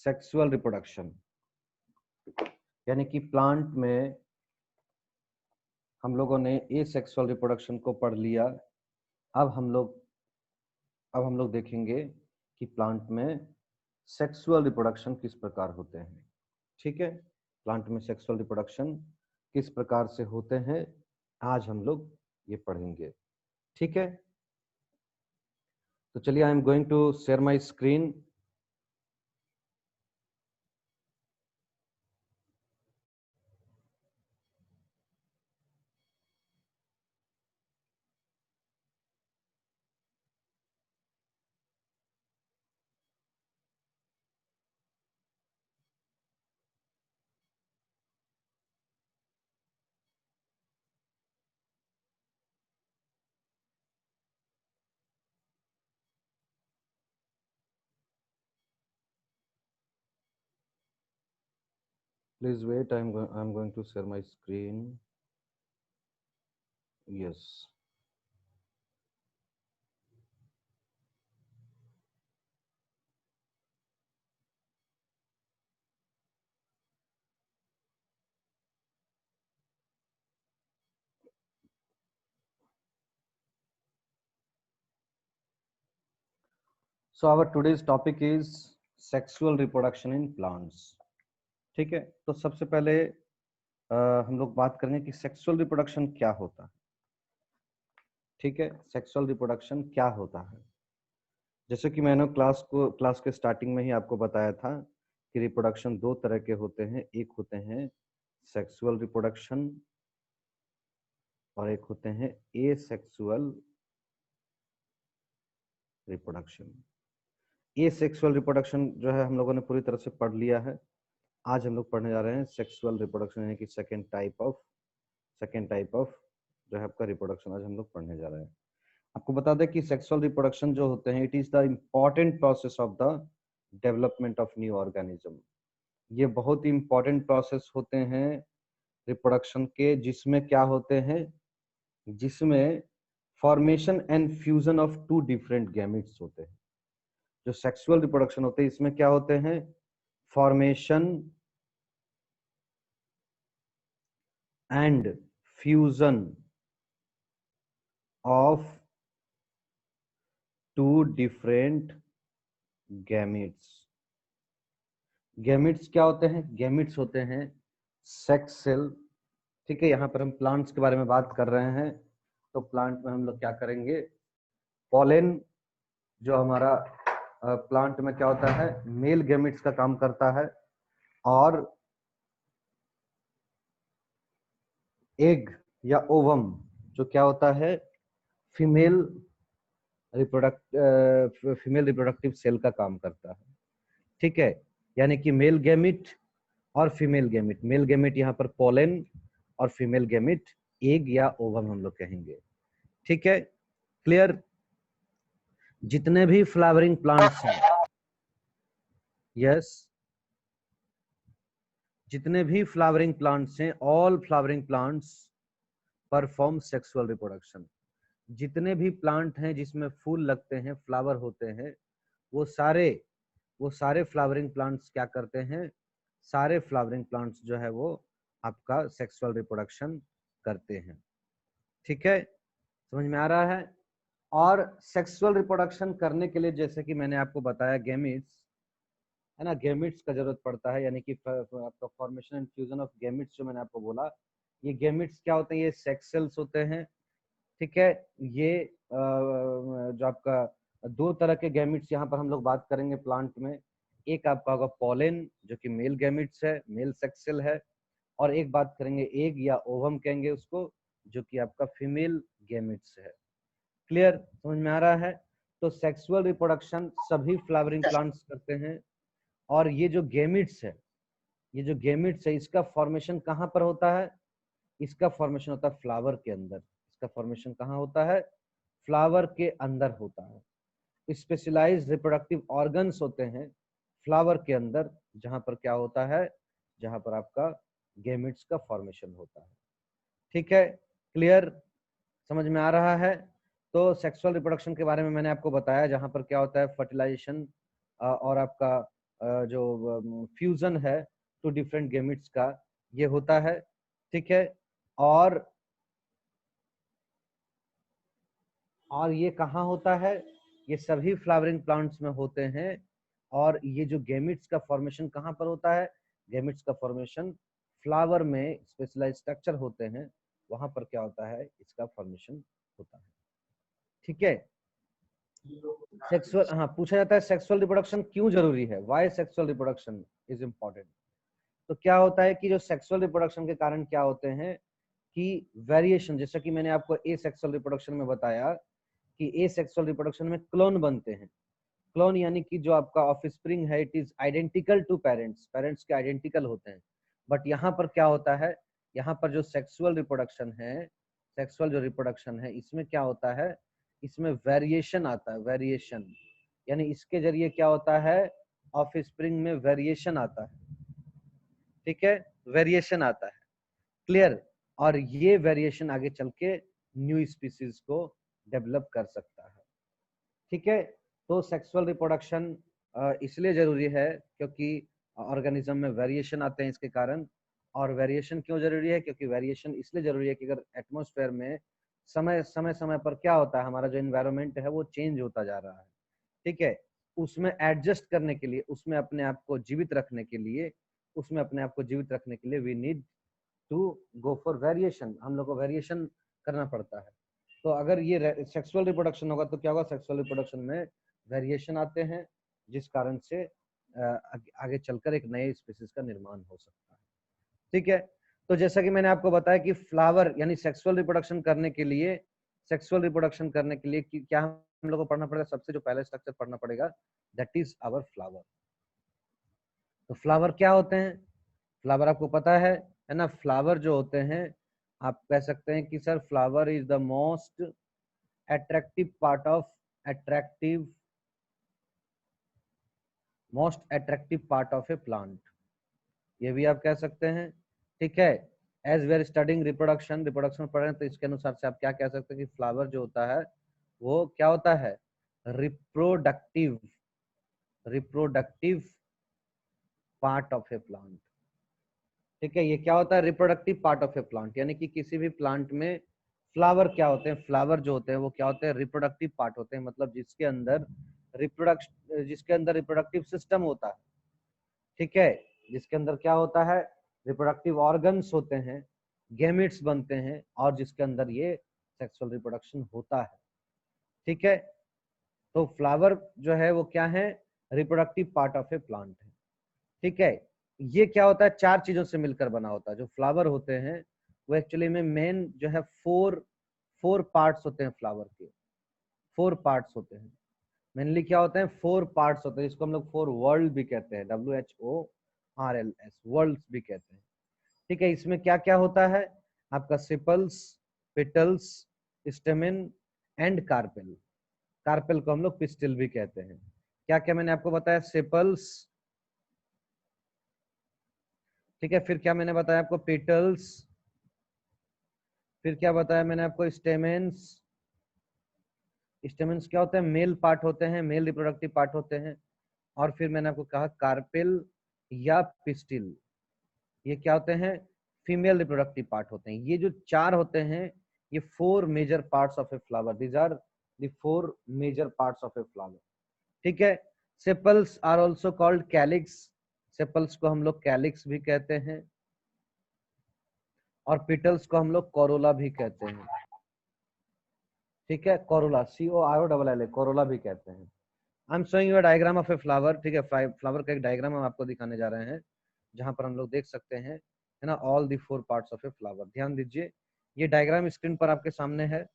Sexual reproduction, यानी कि plant में हम लोगों ने एसेक्सुअल रिप्रोडक्शन को पढ़ लिया। अब हम लोग देखेंगे कि प्लांट में सेक्सुअल रिप्रोडक्शन किस प्रकार होते हैं। ठीक है, प्लांट में सेक्सुअल रिप्रोडक्शन किस प्रकार से होते हैं आज हम लोग ये पढ़ेंगे। ठीक है, तो चलिए, I am going to share my screen. Please wait, I'm going to share my screen. Yes. So our today's topic is sexual reproduction in plants. ठीक है, तो सबसे पहले हम लोग बात करेंगे कि सेक्सुअल रिप्रोडक्शन क्या होता है। ठीक है, सेक्सुअल रिप्रोडक्शन क्या होता है। जैसे कि मैंने क्लास के स्टार्टिंग में ही आपको बताया था कि रिप्रोडक्शन दो तरह के होते हैं। एक होते हैं सेक्सुअल रिप्रोडक्शन और एक होते हैं एसेक्सुअल रिप्रोडक्शन। एसेक्सुअल रिप्रोडक्शन जो है हम लोगों ने पूरी तरह से पढ़ लिया है। आज हम लोग पढ़ने जा रहे हैं सेक्सुअल रिप्रोडक्शन, यानी कि सेकेंड टाइप ऑफ जो है आपका रिप्रोडक्शन आज हम लोग पढ़ने जा रहे हैं। आपको बता दें कि सेक्सुअल रिप्रोडक्शन जो होते हैं, it is the important process of the development of new organism. ये बहुत ही इंपॉर्टेंट प्रोसेस होते हैं रिप्रोडक्शन के, जिसमें क्या होते हैं, जिसमें formation and fusion of two different gametes होते हैं। जो सेक्सुअल रिप्रोडक्शन होते हैं इसमें क्या होते हैं, formation and fusion of two different gametes. Gametes क्या होते हैं, गैमेट्स होते हैं सेक्स सेल। ठीक है, यहाँ पर हम प्लांट्स के बारे में बात कर रहे हैं, तो प्लांट में हम लोग क्या करेंगे, पॉलेन जो हमारा प्लांट में क्या होता है, मेल गैमेट्स का काम करता है, और एग या ओवम जो क्या होता है, फीमेल रिप्रोडक्टिव सेल का काम करता है। ठीक है, यानी कि मेल गैमेट और फीमेल गैमेट। मेल गैमेट यहाँ पर पोलन और फीमेल गैमेट एग या ओवम हम लोग कहेंगे। ठीक है, क्लियर। जितने भी फ्लावरिंग प्लांट्स हैं, यस, जितने भी फ्लावरिंग प्लांट्स हैं, all flowering plants perform sexual reproduction. जितने भी प्लांट हैं जिसमें फूल लगते हैं, फ्लावर होते हैं, वो सारे फ्लावरिंग प्लांट्स क्या करते हैं, सारे फ्लावरिंग प्लांट्स जो है वो आपका सेक्सुअल रिप्रोडक्शन करते हैं। ठीक है, समझ में आ रहा है। और सेक्सुअल रिप्रोडक्शन करने के लिए, जैसे कि मैंने आपको बताया, गैमेट्स है ना, गैमेट्स का जरूरत पड़ता है, यानी कि आपका formation and fusion of gametes जो मैंने आपको बोला, ये गैमेट्स क्या होते हैं, ये सेक्स सेल्स होते हैं। ठीक है, ये जो आपका दो तरह के गैमेट्स यहाँ पर हम लोग बात करेंगे प्लांट में। एक आपका होगा पोलेन जो कि मेल गैमेट्स है, मेल सेक्स सेल है, और एक बात करेंगे एग या ओवम कहेंगे उसको, जो कि आपका फीमेल गैमेट्स है। क्लियर, समझ में आ रहा है। तो सेक्सुअल रिप्रोडक्शन सभी फ्लावरिंग प्लांट्स करते हैं, और ये जो गैमेट्स है, ये जो गैमेट्स है, इसका फॉर्मेशन कहाँ पर होता है, इसका फॉर्मेशन होता है फ्लावर के अंदर। इसका फॉर्मेशन कहाँ होता है, फ्लावर के अंदर होता है। स्पेशलाइज्ड रिप्रोडक्टिव ऑर्गन्स होते हैं फ्लावर के अंदर, जहां पर क्या होता है, जहां पर आपका गैमेट्स का फॉर्मेशन होता है। ठीक है, क्लियर, समझ में आ रहा है। तो सेक्सुअल रिप्रोडक्शन के बारे में मैंने आपको बताया, जहां पर क्या होता है, फर्टिलाइजेशन और आपका जो फ्यूजन है टू डिफरेंट गेमिट्स का, ये होता है। ठीक है, और ये कहाँ होता है? ये सभी फ्लावरिंग प्लांट्स में होते हैं। और ये जो गेमिट्स का फॉर्मेशन कहाँ पर होता है? गेमिट्स का फॉर्मेशन फ्लावर में स्पेशलाइज स्ट्रक्चर होते हैं, वहां पर क्या होता है? इसका फॉर्मेशन होता है। ठीक है, सेक्सुअल, हाँ, पूछा जाता है सेक्सुअल रिप्रोडक्शन क्यों जरूरी है? Why sexual reproduction is important? तो क्या होता है कि जो सेक्सुअल रिप्रोडक्शन के कारण क्या होते हैं कि वेरिएशन, जैसा कि मैंने आपको ए सेक्सुअल रिप्रोडक्शन में बताया कि ए सेक्सुअल रिप्रोडक्शन में क्लोन बनते हैं। क्लोन यानी कि जो आपका ऑफस्प्रिंग है it is identical to parents, parents के आइडेंटिकल होते हैं। बट यहाँ पर क्या होता है? यहाँ पर जो सेक्सुअल रिप्रोडक्शन है, सेक्सुअल जो रिप्रोडक्शन है, इसमें क्या होता है? इसमें वेरिएशन आता है, वेरिएशन, यानी इसके जरिए क्या होता है? ऑफस्प्रिंग में वेरिएशन आता है। ठीक है, वेरिएशन आता है, क्लियर? और ये वेरिएशन आगे चल के न्यू स्पीसीज को डेवलप कर सकता है। ठीक है, तो सेक्सुअल रिप्रोडक्शन इसलिए जरूरी है क्योंकि ऑर्गेनिज्म में वेरिएशन आते हैं इसके कारण। और वेरिएशन क्यों जरूरी है? क्योंकि वेरिएशन इसलिए जरूरी है कि अगर एटमॉस्फेयर में समय पर क्या होता है, हमारा जो एनवायरनमेंट है वो चेंज होता जा रहा है। ठीक है, उसमें एडजस्ट करने के लिए, उसमें अपने आप को जीवित रखने के लिए, उसमें अपने आप को जीवित रखने के लिए we need to go for variation, हम लोग को वेरिएशन करना पड़ता है। तो अगर ये सेक्सुअल रिप्रोडक्शन होगा तो क्या होगा? सेक्सुअल रिप्रोडक्शन में वेरिएशन आते हैं, जिस कारण से आगे चलकर एक नए स्पीसीज का निर्माण हो सकता है। ठीक है, तो जैसा कि मैंने आपको बताया कि फ्लावर यानी सेक्सुअल रिप्रोडक्शन करने के लिए, सेक्सुअल रिप्रोडक्शन करने के लिए क्या हम लोग को पढ़ना पड़ेगा? सबसे जो पहले स्ट्रक्चर पढ़ना पड़ेगा दैट इज आवर फ्लावर। तो फ्लावर क्या होते हैं? फ्लावर आपको पता है ना? फ्लावर जो होते हैं, आप कह सकते हैं कि sir flower is the most attractive part of attractive most attractive part of a plant, ये भी आप कह सकते हैं। ठीक है, as we are studying reproduction, reproduction पढ़ रहे हैं तो इसके अनुसार से आप क्या कह सकते हैं कि फ्लावर जो होता है वो क्या होता है? Reproductive, reproductive part of a plant. ठीक है, ये क्या होता है? Reproductive part of a plant, यानी कि किसी भी प्लांट में फ्लावर क्या होते हैं? फ्लावर जो होते हैं वो क्या होते हैं? रिप्रोडक्टिव पार्ट होते हैं, मतलब जिसके अंदर रिप्रोडक्टिव सिस्टम होता है। ठीक है, जिसके अंदर क्या होता है? रिप्रोडक्टिव ऑर्गन्स होते हैं, गैमेट्स बनते हैं, और जिसके अंदर ये सेक्सुअल रिप्रोडक्शन होता है। ठीक है, तो फ्लावर जो है वो क्या है? Reproductive part of a plant है। ठीक है, ये क्या होता है? चार चीजों से मिलकर बना होता है। जो फ्लावर होते हैं वो एक्चुअली में मेन जो है फोर पार्ट्स होते हैं फ्लावर के, फोर पार्ट्स होते हैं। मेनली क्या होते हैं? फोर पार्ट्स होते हैं, जिसको हम लोग फोर वर्ल्ड भी कहते हैं, WHORLS, वर्ल्ड्स भी कहते हैं। ठीक है, इसमें क्या क्या होता है? आपका sepals, petals, stamen and carpel. Carpel को हम लोग पिस्टिल भी कहते हैं। क्या क्या मैंने आपको बताया? सेपल्स, ठीक है, फिर क्या मैंने बताया आपको? पेटल्स, फिर क्या बताया मैंने आपको? स्टेमेंस। स्टेमेंस क्या होते हैं? मेल पार्ट होते हैं, मेल रिप्रोडक्टिव पार्ट होते हैं। और फिर मैंने आपको कहा कार्पेल या पिस्टिल, ये क्या होते हैं? फीमेल रिप्रोडक्टिव पार्ट होते हैं। ये जो चार होते हैं ये four major parts of a flower, these are the four major parts of a flower. ठीक है, sepals are also called calyx, sepals को हम लोग कैलिक्स भी कहते हैं, और पिटल्स को हम लोग कोरोला भी कहते हैं। ठीक है, कोरोला, COROLLA, कोरोला भी कहते हैं। I am showing you a diagram of a flower. ठीक है, फ्लावर का एक डायग्राम हम आपको दिखाने जा रहे हैं, जहां पर हम लोग देख सकते हैं, है ना, all the four parts of a flower. ध्यान दीजिए, ये डायग्राम स्क्रीन पर आपके सामने है,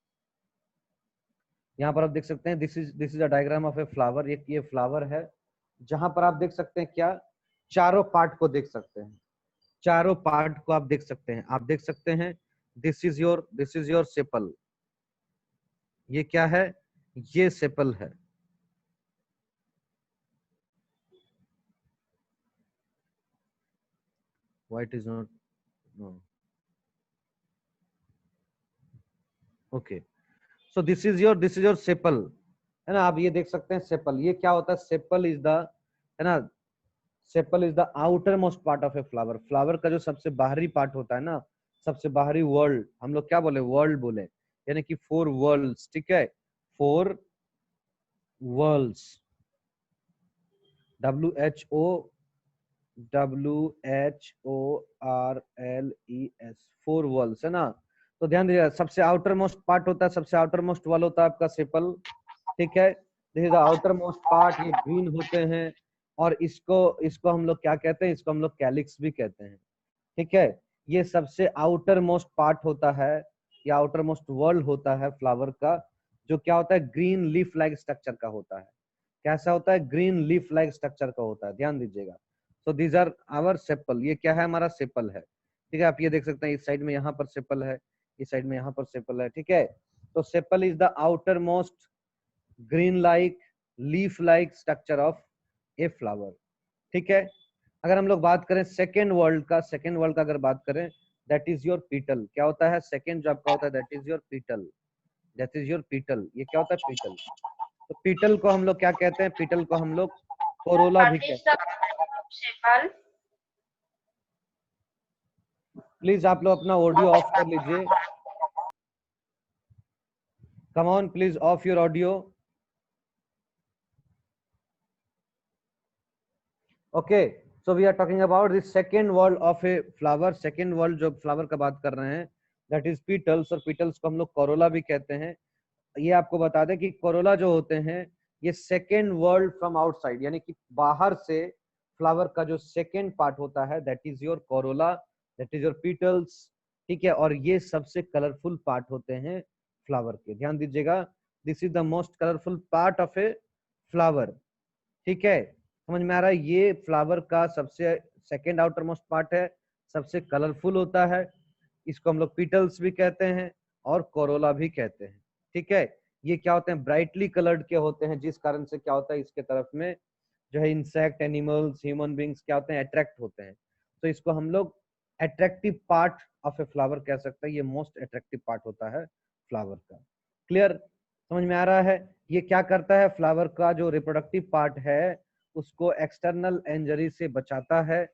यहाँ पर आप देख सकते हैं this is a diagram of a flower. ये फ्लावर है, जहां पर आप देख सकते हैं क्या? चारों पार्ट को देख सकते हैं, चारों पार्ट को आप देख सकते हैं। आप देख सकते हैं दिस इज योर सेपल, ये क्या है? ये सेपल है। White is not, no, okay. So this is your sepal, है ना? आप ये देख सकते हैं सेपल, ये क्या होता है? सेपल इज द, है ना, sepal is the outer most part of a flower. Flower का जो सबसे बाहरी पार्ट होता है ना, सबसे बाहरी वर्ल्ड, हम लोग क्या बोले, वर्ल्ड बोले, यानी कि 4 वर्ल्ड्स, ठीक है, 4 वर्ल्ड्स, WHOWHORLES, 4 वर्ल्ड्स है ना। तो ध्यान दीजिएगा, सबसे आउटर मोस्ट पार्ट होता है, सबसे आउटर मोस्ट वॉल होता है आपका सेपल, ठीक है। This is the outer most part, ये ग्रीन होते हैं, और इसको इसको हम लोग क्या कहते हैं, इसको हम लोग कैलिक्स भी कहते हैं, ठीक है। ये सबसे आउटर मोस्ट पार्ट होता है, या आउटर मोस्ट वर्ल्ड होता है फ्लावर का, जो क्या होता है, ग्रीन लीफ लाइक स्ट्रक्चर का होता है। कैसा होता है, ग्रीन लीफ लाइक स्ट्रक्चर का होता है, ध्यान दीजिएगा। So these are our sepal, ये क्या है, हमारा सेपल है, ठीक है। आप ये देख सकते हैं, इस साइड में यहाँ पर सेपल है, इस साइड में यहाँ पर सेपल है, ठीक है। तो sepal is the outer most green like leaf like structure of a flower, ठीक है। अगर हम लोग बात करें सेकेंड वर्ल्ड का, सेकेंड वर्ल्ड का अगर बात करें, दैट इज योर पीटल। क्या होता है सेकेंड जो आपका होता है, that is your petal, that is your petal. ये क्या होता है, पीटल। तो पीटल को हम लोग क्या कहते हैं, पीटल को हम लोग कोरोला भी कहते हैं। प्लीज आप लोग अपना ऑडियो ऑफ कर लीजिए, come on please off your audio. Okay, so we are talking about the second world of a flower. Second world जो फ्लावर का बात कर रहे हैं, दैट इज पीटल्स, और पीटल्स को हम लोग कोरोला भी कहते हैं। ये आपको बता दें कि कोरोला जो होते हैं, ये सेकेंड वर्ल्ड फ्रॉम आउटसाइड, यानी कि बाहर से फ्लावर का जो सेकेंड पार्ट होता है, that is your Corolla, that is your petals, ठीक है। और ये सबसे कलरफुल पार्ट होते हैं फ्लावर के, ध्यान दीजिएगा। This is the most colourful part of a flower, ठीक है। समझ में आ रहा है, ये फ्लावर का सबसे सेकेंड आउटर मोस्ट पार्ट है, सबसे कलरफुल होता है, इसको हम लोग पीटल्स भी कहते हैं और कोरोला भी कहते हैं, ठीक है। ये क्या होते हैं, ब्राइटली कलर्ड के होते हैं, जिस कारण से क्या होता है, इसके तरफ में जो है इंसेक्ट, एनिमल्स, ह्यूमन बींग्स क्या होते हैं, अट्रैक्ट होते हैं। तो इसको हम लोग attractive part of a flower कह सकते हैं, ये मोस्ट अट्रैक्टिव पार्ट होता है फ्लावर का। क्लियर, समझ में आ रहा है। ये क्या करता है, फ्लावर का जो रिप्रोडक्टिव पार्ट है उसको एक्सटर्नल इंजरी से बचाता है,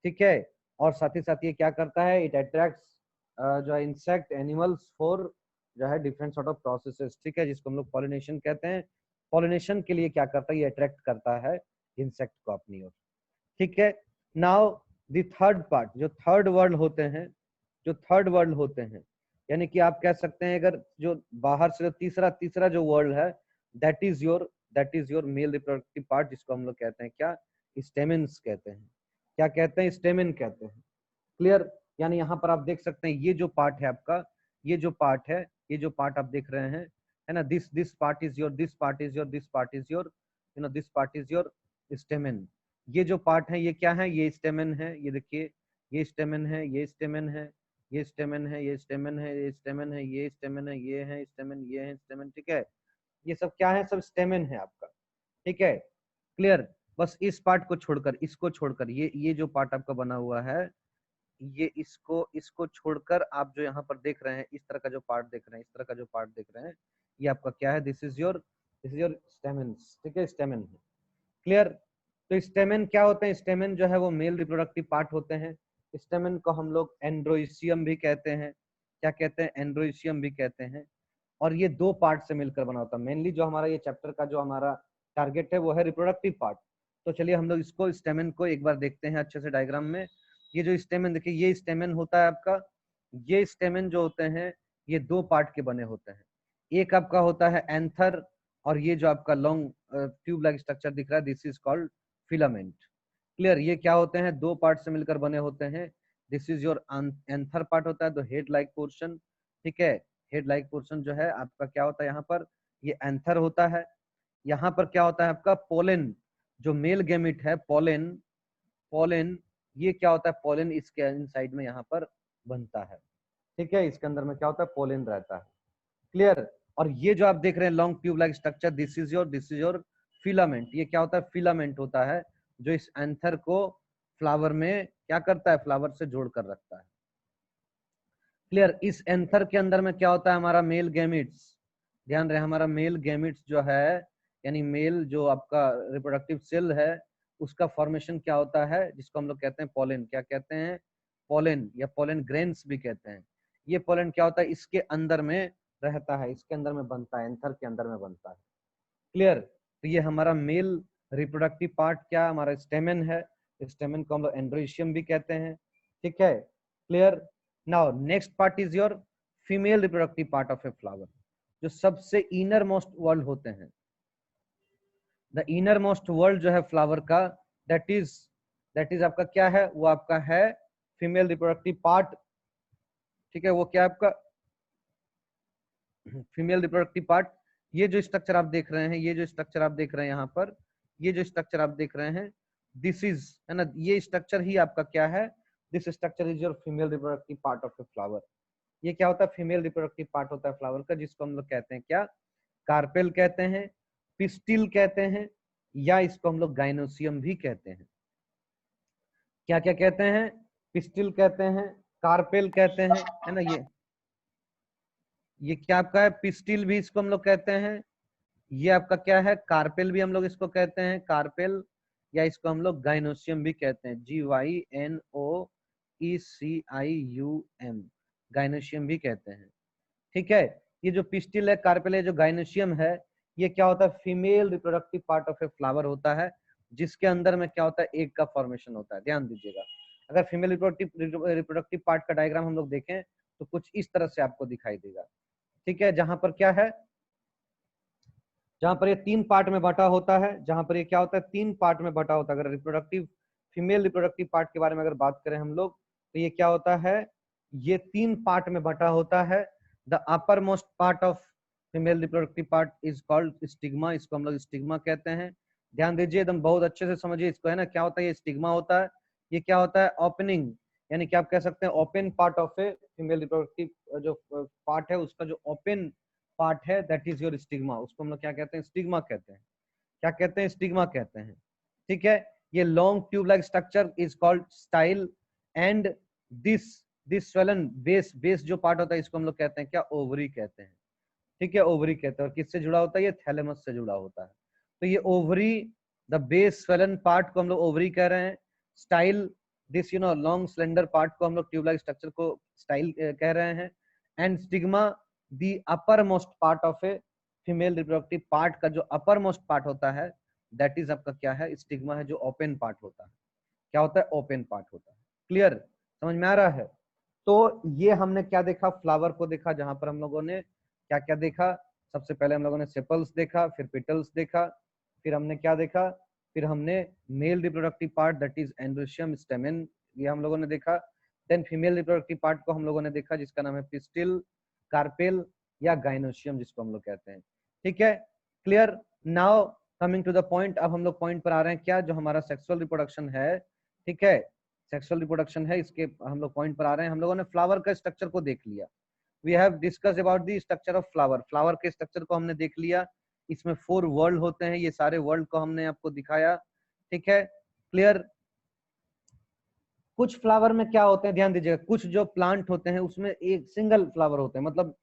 ठीक है। और साथ ही साथ ये क्या करता है, इट अट्रैक्ट्स जो है इंसेक्ट, एनिमल्स फॉर जो है डिफरेंट सॉर्ट ऑफ प्रोसेसेस, ठीक है, जिसको हम लोग पॉलिनेशन कहते हैं। पॉलिनेशन के लिए क्या करता है, ये अट्रैक्ट करता है इंसेक्ट को अपनी ओर, ठीक है। नाउ द थर्ड पार्ट, जो थर्ड वर्ल्ड होते हैं, जो थर्ड वर्ल्ड होते हैं, यानी कि आप कह सकते हैं अगर जो बाहर से तीसरा तीसरा जो वर्ल्ड है, that is your mail reproductive part, जिसको हम लोग कहते हैं क्या, स्टेमेन्स कहते हैं। क्या कहते हैं, स्टेमेन कहते हैं। क्लियर, यानी यहाँ पर आप देख सकते हैं, ये जो पार्ट है आपका, ये जो पार्ट है, ये जो पार्ट आप देख रहे हैं, है ना, this part is your, this part is your, this part is your, you know, this part is your stamen. ये जो पार्ट है, ये क्या है, ये स्टेमेन है, ये देखिए, ये स्टेमेन है, ये स्टेमेन है, ये स्टेमेन है, ये स्टेमेन है, ये स्टेमेन है, ये स्टेमेन है, ये है स्टेमेन, ये है स्टेमेन, ठीक है। ये सब क्या है, सब स्टेमेन है आपका, ठीक है। क्लियर, बस इस पार्ट को छोड़कर, इसको छोड़कर, ये जो पार्ट आपका बना हुआ है, ये इसको इसको छोड़कर आप जो यहाँ पर देख रहे हैं, इस तरह का जो पार्ट देख रहे हैं, इस तरह का जो पार्ट देख रहे हैं, ये आपका क्या है, दिस इज योर स्टेमेन्स, ठीक है, स्टेमेन है। क्लियर, तो स्टेमेन क्या होते हैं, स्टेमेन जो है वो मेल रिप्रोडक्टिव पार्ट होते हैं। स्टेमेन को हम लोग एंड्रोइशियम भी कहते हैं। क्या कहते हैं, एंड्रोइशियम भी कहते हैं। और ये दो पार्ट से मिलकर बना होता है। मेनली जो हमारा ये चैप्टर का जो हमारा टारगेट है वो है रिप्रोडक्टिव पार्ट। तो चलिए हम लोग इसको स्टेमेन को एक बार देखते हैं अच्छे से डायग्राम में। ये जो स्टेमेन देखिए, ये स्टेमेन होता है आपका, ये स्टेमेन जो होते हैं ये दो पार्ट के बने होते हैं। एक आपका होता है एंथर, और ये जो आपका लॉन्ग ट्यूब लाइक स्ट्रक्चर दिख रहा है, this is called filament. Clear, ये क्या होते हैं, दो पार्ट से मिलकर बने होते हैं। This is your anther part होता है, द हेड लाइक पोर्शन, ठीक है। हेड लाइक पोर्शन जो है आपका क्या होता है, यहाँ पर ये एंथर होता है। यहाँ पर क्या होता है आपका पोलेन, जो मेल गेमिट है, पोलेन, पोलेन, ये क्या होता है, पोलेन इसके इनसाइड में यहाँ पर बनता है, ठीक है। इसके अंदर में क्या होता है, पोलेन रहता है। क्लियर, और ये जो आप देख रहे हैं long tube like structure, this is your filament. ये क्या होता है, फिलामेंट होता है, जो इस एंथर को फ्लावर में क्या करता है, फ्लावर से जोड़ कर रखता है। क्लियर, इस एंथर के अंदर में क्या होता है, हमारा मेल गैमिट्स, ध्यान रहे, हमारा मेल गैमिट्स जो है, यानी मेल जो आपका रिप्रोडक्टिव सेल है, उसका फॉर्मेशन क्या होता है, जिसको हम लोग कहते हैं पोलन। क्या कहते हैं? पोलन, या पोलन ग्रेन्स भी कहते हैं। ये पोलन क्या होता है, इसके अंदर में रहता है, इसके अंदर में बनता है, एंथर के अंदर में बनता है। क्लियर? तो ये हमारा मेल रिप्रोडक्टिव पार्ट क्या हमारा स्टेमन है, स्टेमन को हम लोग एंड्रोइशियम भी कहते हैं। ठीक है, clear? Now next part is your female reproductive part of a flower, जो सबसे इनर मोस्ट वर्ल्ड होते हैं। द इनर मोस्ट वर्ल्ड जो है फ्लावर का, दैट इज आपका क्या है, वो आपका है फीमेल रिप्रोडक्टिव पार्ट। ठीक है, वो क्या आपका फीमेल रिप्रोडक्टिव पार्ट। ये जो स्ट्रक्चर आप देख रहे हैं, ये जो स्ट्रक्चर आप देख रहे हैं यहाँ पर, ये जो स्ट्रक्चर आप देख रहे हैं, दिस इज, है ना, ये स्ट्रक्चर ही आपका क्या है, this structure is your female reproductive part of a flower. ये क्या होता है, फीमेल रिप्रोडक्टिव पार्ट होता है फ्लावर का, जिसको हम लोग कहते हैं क्या, कार्पेल कहते हैं, पिस्टिल कहते हैं, या इसको हम लोग गाइनोसियम भी कहते हैं। क्या क्या कहते हैं? पिस्टिल कहते हैं, कार्पेल कहते हैं, है ना। ये क्या आपका है, पिस्टिल भी इसको हम लोग कहते हैं। ये आपका क्या है, कार्पेल भी हम लोग इसको कहते हैं, कार्पेल, या इसको हम लोग गाइनोसियम भी कहते हैं, GYNOECIUM, गाइनोसियम भी कहते हैं। ठीक है, ये जो पिस्टिल है, कार्पेल है, जो गाइनोसियम है, ये क्या होता है, female reproductive part of a flower होता है, जिसके अंदर में क्या होता है, एग का फॉर्मेशन होता है। ध्यान दीजिएगा, अगर फीमेल रिप्रोडक्टिव पार्ट का डायग्राम हम लोग देखें तो कुछ इस तरह से आपको दिखाई देगा। ठीक है, जहां पर क्या है, जहां पर ये 3 पार्ट में बटा होता है, जहां पर ये क्या होता है, 3 पार्ट में बटा होता है। अगर फीमेल रिप्रोडक्टिव पार्ट के बारे में अगर बात करें हम लोग, तो ये क्या होता है, ये 3 पार्ट में बटा होता है। The upper most part of female reproductive part is called stigma, इसको हम लोग स्टिग्मा कहते हैं। ध्यान दीजिए, एकदम बहुत अच्छे से समझिए इसको, है ना। क्या होता है, ये स्टिग्मा होता है। ये क्या होता है, ओपनिंग, यानी कि आप कह सकते हैं open part of a female reproductive जो पार्ट है, उसका जो ओपन पार्ट है, दैट इज योर स्टिग्मा। उसको हम लोग क्या कहते हैं, स्टिग्मा कहते हैं। क्या कहते हैं, स्टिग्मा कहते हैं। ठीक है, ये long tube like structure is called style, and this swollen base जो पार्ट होता है, इसको हम लोग कहते हैं क्या, ओवरी कहते हैं। ठीक है, ओवरी कहते हैं। और किससे जुड़ा होता है, ये थैलेमस से जुड़ा होता है। तो ये ovary, the base swollen part को हम लोग ओवरी कह रहे हैं। Style, this long slender part को हम लोग ट्यूब लाइक स्ट्रक्चर को स्टाइल कह रहे हैं। And stigma, the upper most part of a female reproductive part का जो अपर मोस्ट पार्ट होता है, दैट इज आपका क्या है, स्टिग्मा है, जो ओपन पार्ट होता है। क्या होता है, ओपन पार्ट होता है। क्लियर, समझ में आ रहा है? तो ये हमने क्या देखा, फ्लावर को देखा, जहां पर हम लोगों ने क्या क्या देखा। सबसे पहले हम लोगों ने सेपल्स देखा, फिर पेटल्स देखा, फिर हमने क्या देखा, फिर हमने mail reproductive part that is androecium स्टेमन, ये हम लोगों ने देखा। देन फीमेल रिप्रोडक्टिव पार्ट को हम लोगों ने देखा, जिसका नाम है पिस्टिल, कार्पेल, या गाइनोशियम, जिसको हम लोग कहते हैं। ठीक है, clear? Now coming to the point, अब हम लोग पॉइंट पर आ रहे हैं, क्या, जो हमारा सेक्सुअल रिप्रोडक्शन है। ठीक है, सेक्सुअल रिप्रोडक्शन है, इसके हम लोग पॉइंट पर आ रहे हैं। हम लोगों ने फ्लावर का स्ट्रक्चर को देख लिया। We have discussed about the structure of flower, flower के स्ट्रक्चर को हमने देख लिया। इसमें 4 वर्ल्ड होते हैं, ये सारे वर्ल्ड को हमने आपको दिखाया। ठीक है, क्लियर? कुछ फ्लावर में क्या होते हैं, ध्यान दीजिएगा, कुछ जो प्लांट होते हैं उसमें एक सिंगल फ्लावर होते हैं, मतलब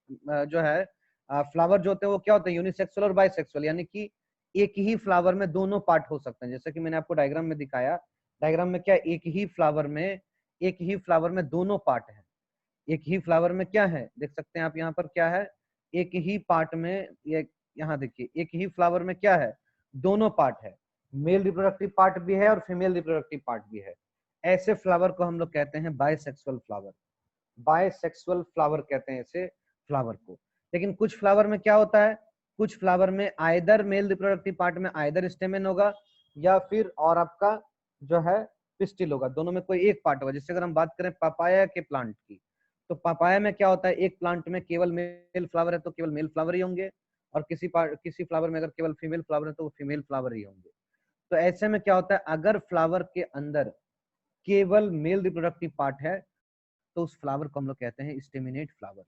जो है फ्लावर जो होते हैं वो क्या होते हैं, यूनिसेक्सुअल और बाइसेक्सुअल, यानी कि एक ही फ्लावर में दोनों पार्ट हो सकते हैं। जैसे कि मैंने आपको डायग्राम में दिखाया, डायग्राम में क्या, एक ही फ्लावर में दोनों पार्ट है। एक ही फ्लावर में क्या है, देख सकते हैं आप यहाँ पर, क्या है, एक ही पार्ट में, ये यहाँ देखिए, एक ही फ्लावर में क्या है, दोनों पार्ट है, मेल रिप्रोडक्टिव पार्ट भी है और फीमेल रिप्रोडक्टिव पार्ट भी है। ऐसे फ्लावर को हम लोग कहते हैं बायसेक्सुअल फ्लावर, बायसेक्सुअल फ्लावर कहते हैं ऐसे फ्लावर को। लेकिन कुछ फ्लावर में क्या होता है, कुछ फ्लावर में आइदर मेल रिप्रोडक्टिव पार्ट में आइदर स्टेमेन होगा, या फिर और आपका जो है पिस्टिल होगा, दोनों में कोई एक पार्ट होगा। जैसे अगर हम बात करें पपाया के प्लांट की, तो पपाया में क्या होता है, एक प्लांट में केवल मेल फ्लावर है तो केवल मेल फ्लावर ही होंगे, और किसी फ्लावर में अगर केवल फीमेल फ्लावर है तो वो फीमेल फ्लावर ही होंगे। तो ऐसे में क्या होता है, अगर फ्लावर के अंदर केवल मेल रिप्रोडक्टिव पार्ट है, तो उस फ्लावर को हम लोग कहते हैं स्टेमिनेट फ्लावर।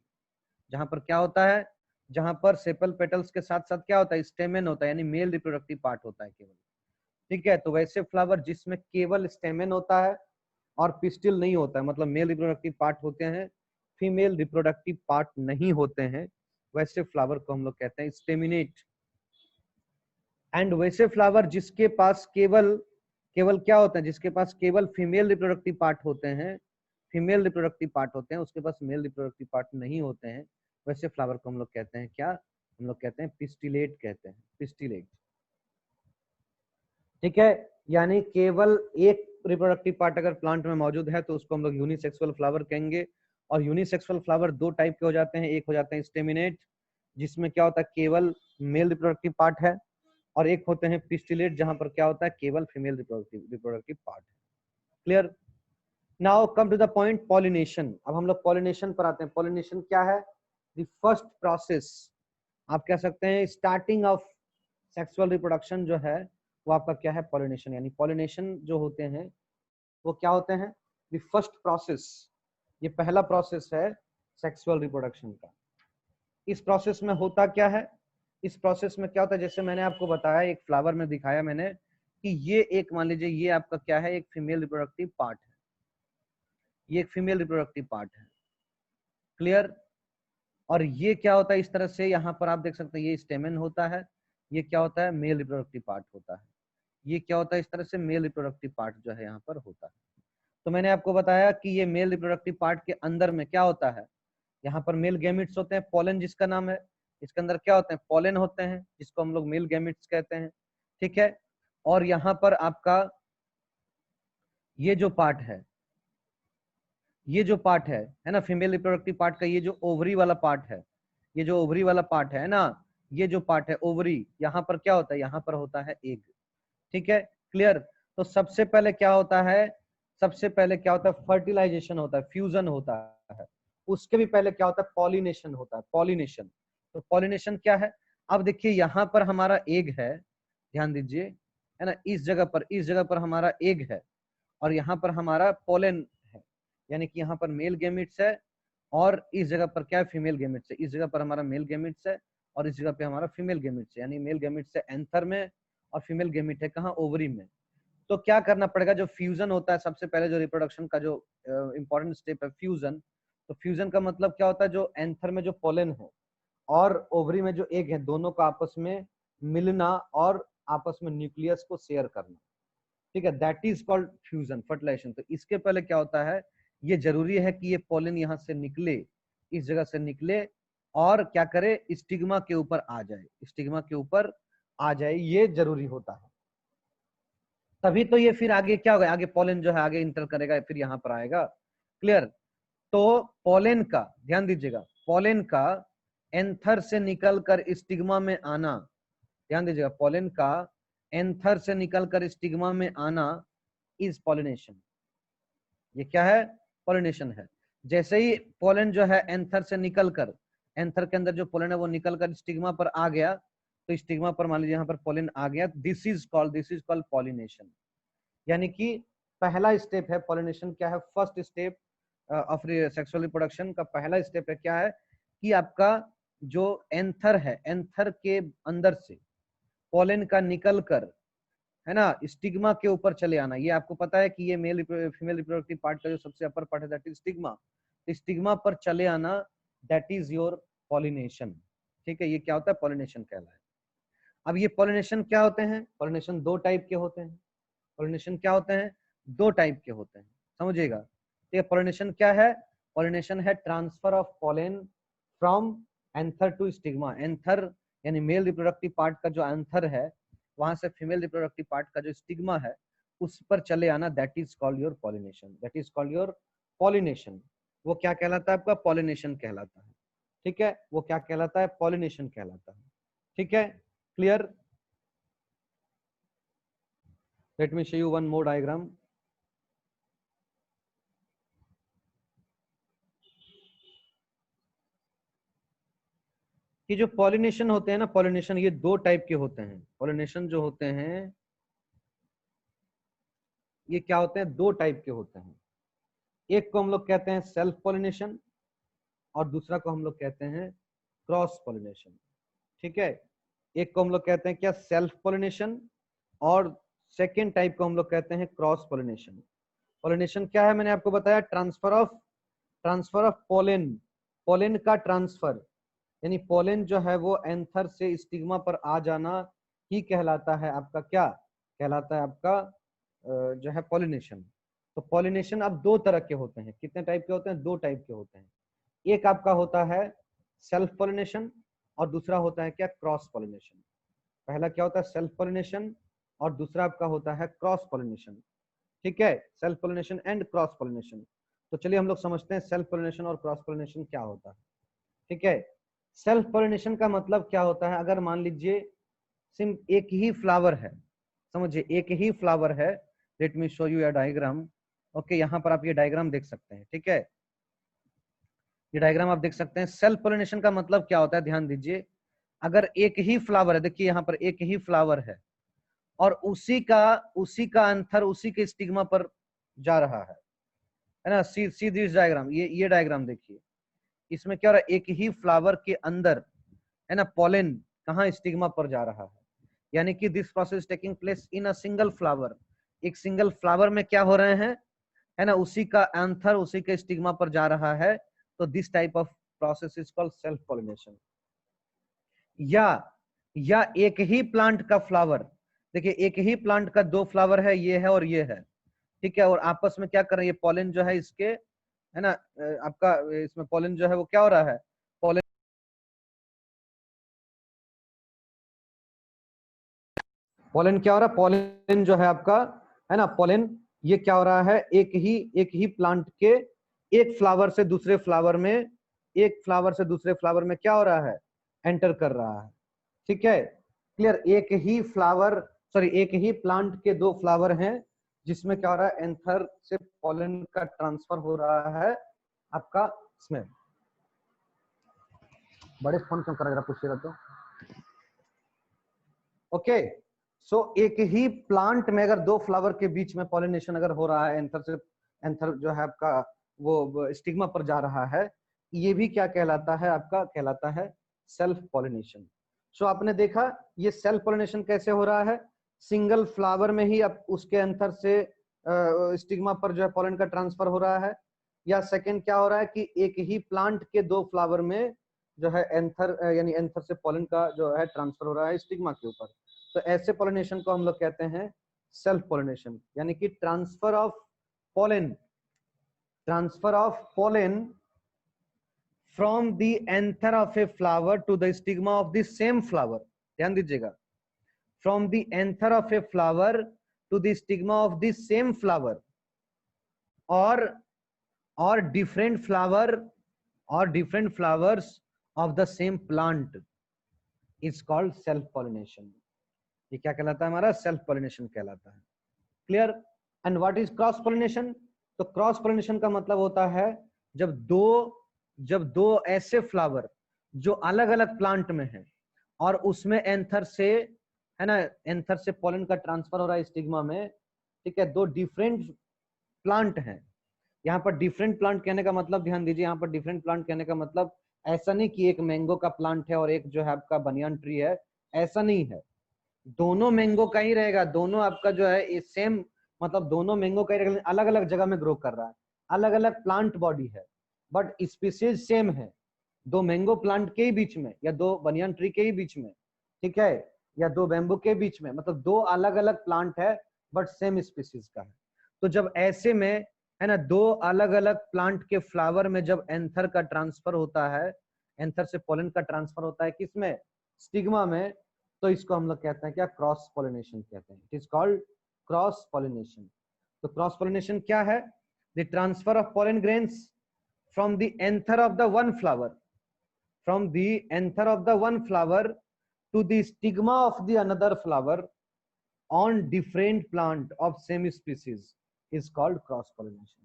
जहां पर क्या होता है, जहां पर सेपल पेटल्स के साथ साथ क्या होता है, स्टेमेन होता है, यानी मेल रिप्रोडक्टिव पार्ट होता है केवल। ठीक है, तो वैसे फ्लावर जिसमें केवल स्टेमेन होता है और पिस्टिल नहीं होता है, मतलब मेल रिप्रोडक्टिव पार्ट होते हैं, फीमेल रिप्रोडक्टिव पार्ट नहीं होते हैं, वैसे फ्लावर को हम लोग कहते हैं स्टेमिनेट। एंड वैसे फ्लावर जिसके पास केवल केवल क्या होता है, जिसके पास केवल फीमेल रिप्रोडक्टिव पार्ट होते हैं, फीमेल रिप्रोडक्टिव पार्ट होते हैं, उसके पास मेल रिप्रोडक्टिव पार्ट नहीं होते हैं, वैसे फ्लावर को हम लोग कहते हैं क्या, हम लोग कहते हैं पिस्टिलेट कहते हैं, पिस्टिलेट। ठीक है, यानी केवल एक रिप्रोडक्टिव पार्ट अगर प्लांट में मौजूद है तो उसको हम लोग यूनिसेक्सुअल फ्लावर कहेंगे। और यूनिसेक्सुअल फ्लावर दो टाइप के हो जाते हैं, एक हो जाते हैं स्टेमिनेट जिसमें क्या होता है केवल मेल रिप्रोडक्टिव पार्ट है, और एक होते हैं पिस्टिलेट जहां पर क्या होता है केवल फीमेल रिप्रोडक्टिव पार्ट है। Clear? Now come to the point, pollination. अब हम लोग पॉलिनेशन पर आते हैं। पॉलिनेशन क्या है? द फर्स्ट प्रोसेस, आप कह सकते हैं स्टार्टिंग ऑफ सेक्सुअल रिप्रोडक्शन जो है वो आपका क्या है, पॉलिनेशन। यानी पॉलिनेशन जो होते हैं वो क्या होते हैं, द फर्स्ट प्रोसेस, ये पहला प्रोसेस है सेक्सुअल रिप्रोडक्शन का। इस प्रोसेस में होता क्या है, इस प्रोसेस में क्या होता है, जैसे मैंने आपको बताया, एक फ्लावर में दिखाया मैंने कि ये एक, मान लीजिए ये आपका क्या है, एक फीमेल रिप्रोडक्टिव पार्ट है, ये एक फीमेल रिप्रोडक्टिव पार्ट है। क्लियर? और ये क्या होता है, इस तरह से यहाँ पर आप देख सकते हैं ये स्टेमन होता है, ये क्या होता है मेल रिप्रोडक्टिव पार्ट होता है, ये क्या होता है इस तरह से मेल रिप्रोडक्टिव पार्ट जो है यहाँ पर होता है। तो मैंने आपको बताया कि ये मेल रिप्रोडक्टिव पार्ट के अंदर में क्या होता है, यहाँ पर मेल गैमिट्स होते हैं, पोलन जिसका नाम है, इसके अंदर क्या होते हैं पोलन होते हैं जिसको हम लोग मेल गैमिट्स कहते हैं। ठीक है, और यहाँ पर आपका ये जो पार्ट है, ये जो पार्ट है ना फीमेल रिप्रोडक्टिव पार्ट का, ये जो ओवरी वाला पार्ट है, ये जो ओवरी वाला पार्ट है ना, ये जो पार्ट है ओवरी, यहाँ पर क्या होता है, यहाँ पर होता है एग। ठीक है, क्लियर? तो सबसे पहले क्या होता है, सबसे पहले क्या होता है, फर्टिलाइजेशन होता है, फ्यूजन होता है, उसके भी पहले क्या होता है, पॉलिनेशन होता है, पॉलिनेशन। तो पॉलिनेशन क्या है, अब देखिए यहाँ पर हमारा एग है, ध्यान दीजिए, है ना, इस जगह पर हमारा एग है, और यहाँ पर हमारा पोलन है, यानी कि यहाँ पर मेल गैमिट्स है, और इस जगह पर क्या है, फीमेल गैमिट्स है, इस जगह पर हमारा मेल गैमिट्स है, और इस जगह पे हमारा फीमेल गैमिट्स है, यानी मेल गैमिट्स है एंथर में, और फीमेल गैमिट है कहाँ, ओवरी में। तो क्या करना पड़ेगा, जो फ्यूजन होता है सबसे पहले, जो रिप्रोडक्शन का जो इंपॉर्टेंट स्टेप है फ्यूजन, तो फ्यूजन का मतलब क्या होता है, जो एंथर में जो पोलन है और ओवरी में जो एग है, दोनों को आपस में मिलना और आपस में न्यूक्लियस को शेयर करना। ठीक है, that is called fusion, fertilisation. तो इसके पहले क्या होता है, ये जरूरी है कि ये पोलन यहाँ से निकले, इस जगह से निकले, और क्या करे, स्टिग्मा के ऊपर आ जाए, स्टिग्मा के ऊपर आ जाए, ये जरूरी होता है। तभी तो ये फिर आगे क्या होगा, आगे पोलन जो है आगे इंटर करेगा, फिर यहाँ पर आएगा। क्लियर? तो पोलन का ध्यान दीजिएगा, पोलन का एंथर से निकलकर स्टिग्मा में आना, ध्यान दीजिएगा, पोलन का एंथर से निकलकर स्टिग्मा में आना इज पॉलिनेशन। ये क्या है, पॉलिनेशन है। जैसे ही पोलन जो है एंथर से निकलकर, एंथर के अंदर जो पोलन है वो निकलकर स्टिग्मा पर आ गया, तो स्टिग्मा पर मान लीजिए यहाँ पर पोलन आ गया, दिस इज कॉल्ड पॉलिनेशन। यानी कि पहला स्टेप है पॉलिनेशन, क्या है, first step of sexual reproduction का पहला स्टेप है क्या है, कि आपका जो एंथर है, एंथर के अंदर से पोलन का निकलकर, है ना, स्टिग्मा के ऊपर चले आना। ये आपको पता है कि ये मेल फीमेल रिप्रोडक्टिव पार्ट का जो सबसे अपर पार्ट है दैट इज स्टिग्मा, स्टिग्मा पर चले आना, दैट इज योर पॉलिनेशन। ठीक है, ये क्या होता है, पॉलिनेशन कहलाता है। अब ये पॉलिनेशन क्या होते हैं, पॉलिनेशन दो टाइप के होते हैं, पॉलिनेशन क्या होते हैं, दो टाइप के होते हैं, समझिएगा। तो ये पॉलिनेशन क्या है, पॉलिनेशन है transfer of pollen from anther to stigma. Anther यानी मेल रिप्रोडक्टिव पार्ट का जो एंथर है, वहां से फीमेल रिप्रोडक्टिव पार्ट का जो स्टिग्मा है उस पर चले आना, that is called your pollination, that is called your pollination. वो क्या कहलाता है, आपका पॉलिनेशन कहलाता है। ठीक है, वो क्या कहलाता है, पॉलिनेशन कहलाता है। ठीक है, clear? Let me show you one more diagram. कि जो पॉलिनेशन होते हैं ना, पॉलिनेशन ये दो टाइप के होते हैं। पॉलिनेशन जो होते हैं ये क्या होते हैं, दो टाइप के होते हैं। एक को हम लोग कहते हैं सेल्फ पॉलिनेशन, और दूसरा को हम लोग कहते हैं क्रॉस पॉलिनेशन। ठीक है, एक को हम लोग कहते हैं क्या, सेल्फ पॉलिनेशन, और सेकेंड टाइप को हम लोग कहते हैं क्रॉस पॉलिनेशन। पॉलिनेशन क्या है, मैंने आपको बताया, ट्रांसफर ऑफ पोलन, पोलन का ट्रांसफर, यानी पोलन जो है वो एंथर से स्टिग्मा पर आ जाना ही कहलाता है आपका, क्या कहलाता है आपका, जो है पॉलिनेशन। तो पॉलिनेशन अब दो तरह के होते हैं। कितने टाइप के होते हैं? दो टाइप के होते हैं। एक आपका होता है सेल्फ पॉलिनेशन और दूसरा होता है क्या? Cross pollination. पहला क्या होता है? सेल्फ पॉलिनेशन और दूसरा आपका होता है क्रॉस पॉलिनेशन। ठीक है, self pollination and cross pollination. तो चलिए हम लोग समझते हैं सेल्फ पॉलिनेशन और क्रॉस पॉलिनेशन क्या होता है। ठीक है, सेल्फ पॉलिनेशन का मतलब क्या होता है? अगर मान लीजिए सिर्फ एक ही फ्लावर है, समझिए एक ही फ्लावर है। Let me show you a diagram. Okay, यहाँ पर आप ये डायग्राम देख सकते हैं। ठीक है, ये डायग्राम आप देख सकते हैं। सेल्फ पॉलिनेशन का मतलब क्या होता है? ध्यान दीजिए, अगर एक ही फ्लावर है, देखिए यहाँ पर एक ही फ्लावर है और उसी का अंथर उसी के स्टिग्मा पर जा रहा है ना। सी दिस डायग्राम, ये डायग्राम देखिए। इसमें क्या हो रहा है? एक ही फ्लावर के अंदर है ना पॉलन कहाँ? स्टिग्मा पर जा रहा है। यानी कि this process taking place in a single flower. एक सिंगल फ्लावर में क्या हो रहे हैं? है ना, उसी का एंथर उसी के स्टिग्मा पर जा रहा है। तो this type of process is called self pollination. या एक ही प्लांट का फ्लावर, देखिए एक ही प्लांट का दो फ्लावर है, ये है और ये है। ठीक है, और आपस में क्या कर रहे हैं? ये पॉलन जो है इसके, है ना, आपका इसमें पॉलन जो है वो क्या हो रहा है? पॉलन पॉलन क्या हो रहा है? पॉलन जो है आपका, है ना, पॉलन ये क्या हो रहा है? एक ही प्लांट के एक फ्लावर से दूसरे फ्लावर में, एक फ्लावर से दूसरे फ्लावर में क्या हो रहा है? एंटर कर रहा है। ठीक है, क्लियर। एक ही फ्लावर, सॉरी, एक ही प्लांट के दो फ्लावर हैं जिसमें क्या हो रहा है? एंथर से पॉलन का ट्रांसफर हो रहा है आपका इसमें। बड़े फोन क्यों कर रहा है? पूछिएगा तो। ओके, सो एक ही प्लांट में अगर दो फ्लावर के बीच में पॉलिनेशन अगर हो रहा है, एंथर से, एंथर जो है आपका वो स्टिग्मा पर जा रहा है, ये भी क्या कहलाता है? आपका कहलाता है सेल्फ पॉलिनेशन। सो आपने देखा ये सेल्फ पॉलिनेशन कैसे हो रहा है? सिंगल फ्लावर में ही अब उसके एंथर से स्टिग्मा पर जो है पॉलन का ट्रांसफर हो रहा है। या सेकंड क्या हो रहा है कि एक ही प्लांट के दो फ्लावर में जो है एंथर यानी एंथर से पॉलन का जो है ट्रांसफर हो रहा है स्टिग्मा के ऊपर। तो ऐसे पॉलिनेशन को हम लोग कहते हैं सेल्फ पॉलिनेशन, यानी कि transfer of pollen from the anther of a flower to the stigma of the same flower. ध्यान दीजिएगा, from the anther of a flower to the stigma of the same flower और different flowers of the same plant is called self pollination. ये क्या कहलाता है? हमारा self pollination कहलाता है। Clear. And what is cross pollination? तो cross pollination का मतलब होता है जब दो ऐसे फ्लावर जो अलग अलग प्लांट में हैं और उसमें एंथर से, है ना, एंथर से पॉलन का ट्रांसफर हो रहा है स्टिग्मा में। ठीक है, दो डिफरेंट प्लांट हैं। यहाँ पर डिफरेंट प्लांट कहने का मतलब, ध्यान दीजिए, यहाँ पर डिफरेंट प्लांट कहने का मतलब ऐसा नहीं कि एक मैंगो का प्लांट है और एक जो है आपका बनियान ट्री है, ऐसा नहीं है। दोनों मैंगो का ही रहेगा, दोनों आपका जो है सेम, मतलब दोनों मैंगो का ही रहेगा, अलग अलग जगह में ग्रो कर रहा है, अलग अलग प्लांट बॉडी है, बट स्पीसीज सेम है। दो मैंगो प्लांट के ही बीच में या दो बनियान ट्री के ही बीच में, ठीक है, या दो बैम्बू के बीच में, मतलब दो अलग अलग प्लांट है बट सेम स्पीसीज का है। तो जब ऐसे में, है ना, दो अलग अलग प्लांट के फ्लावर में जब एंथर का ट्रांसफर होता है, एंथर से पोलन का ट्रांसफर होता है किसमें? स्टिग्मा में। तो इसको हम लोग कहते हैं क्या? क्रॉस पॉलिनेशन कहते हैं। It is called cross pollination. तो क्रॉस पॉलिनेशन क्या है? The transfer of pollen grains from the anther of the one flower, from the anther of the one flower to the stigma of the another flower on different plant of same species is called cross pollination.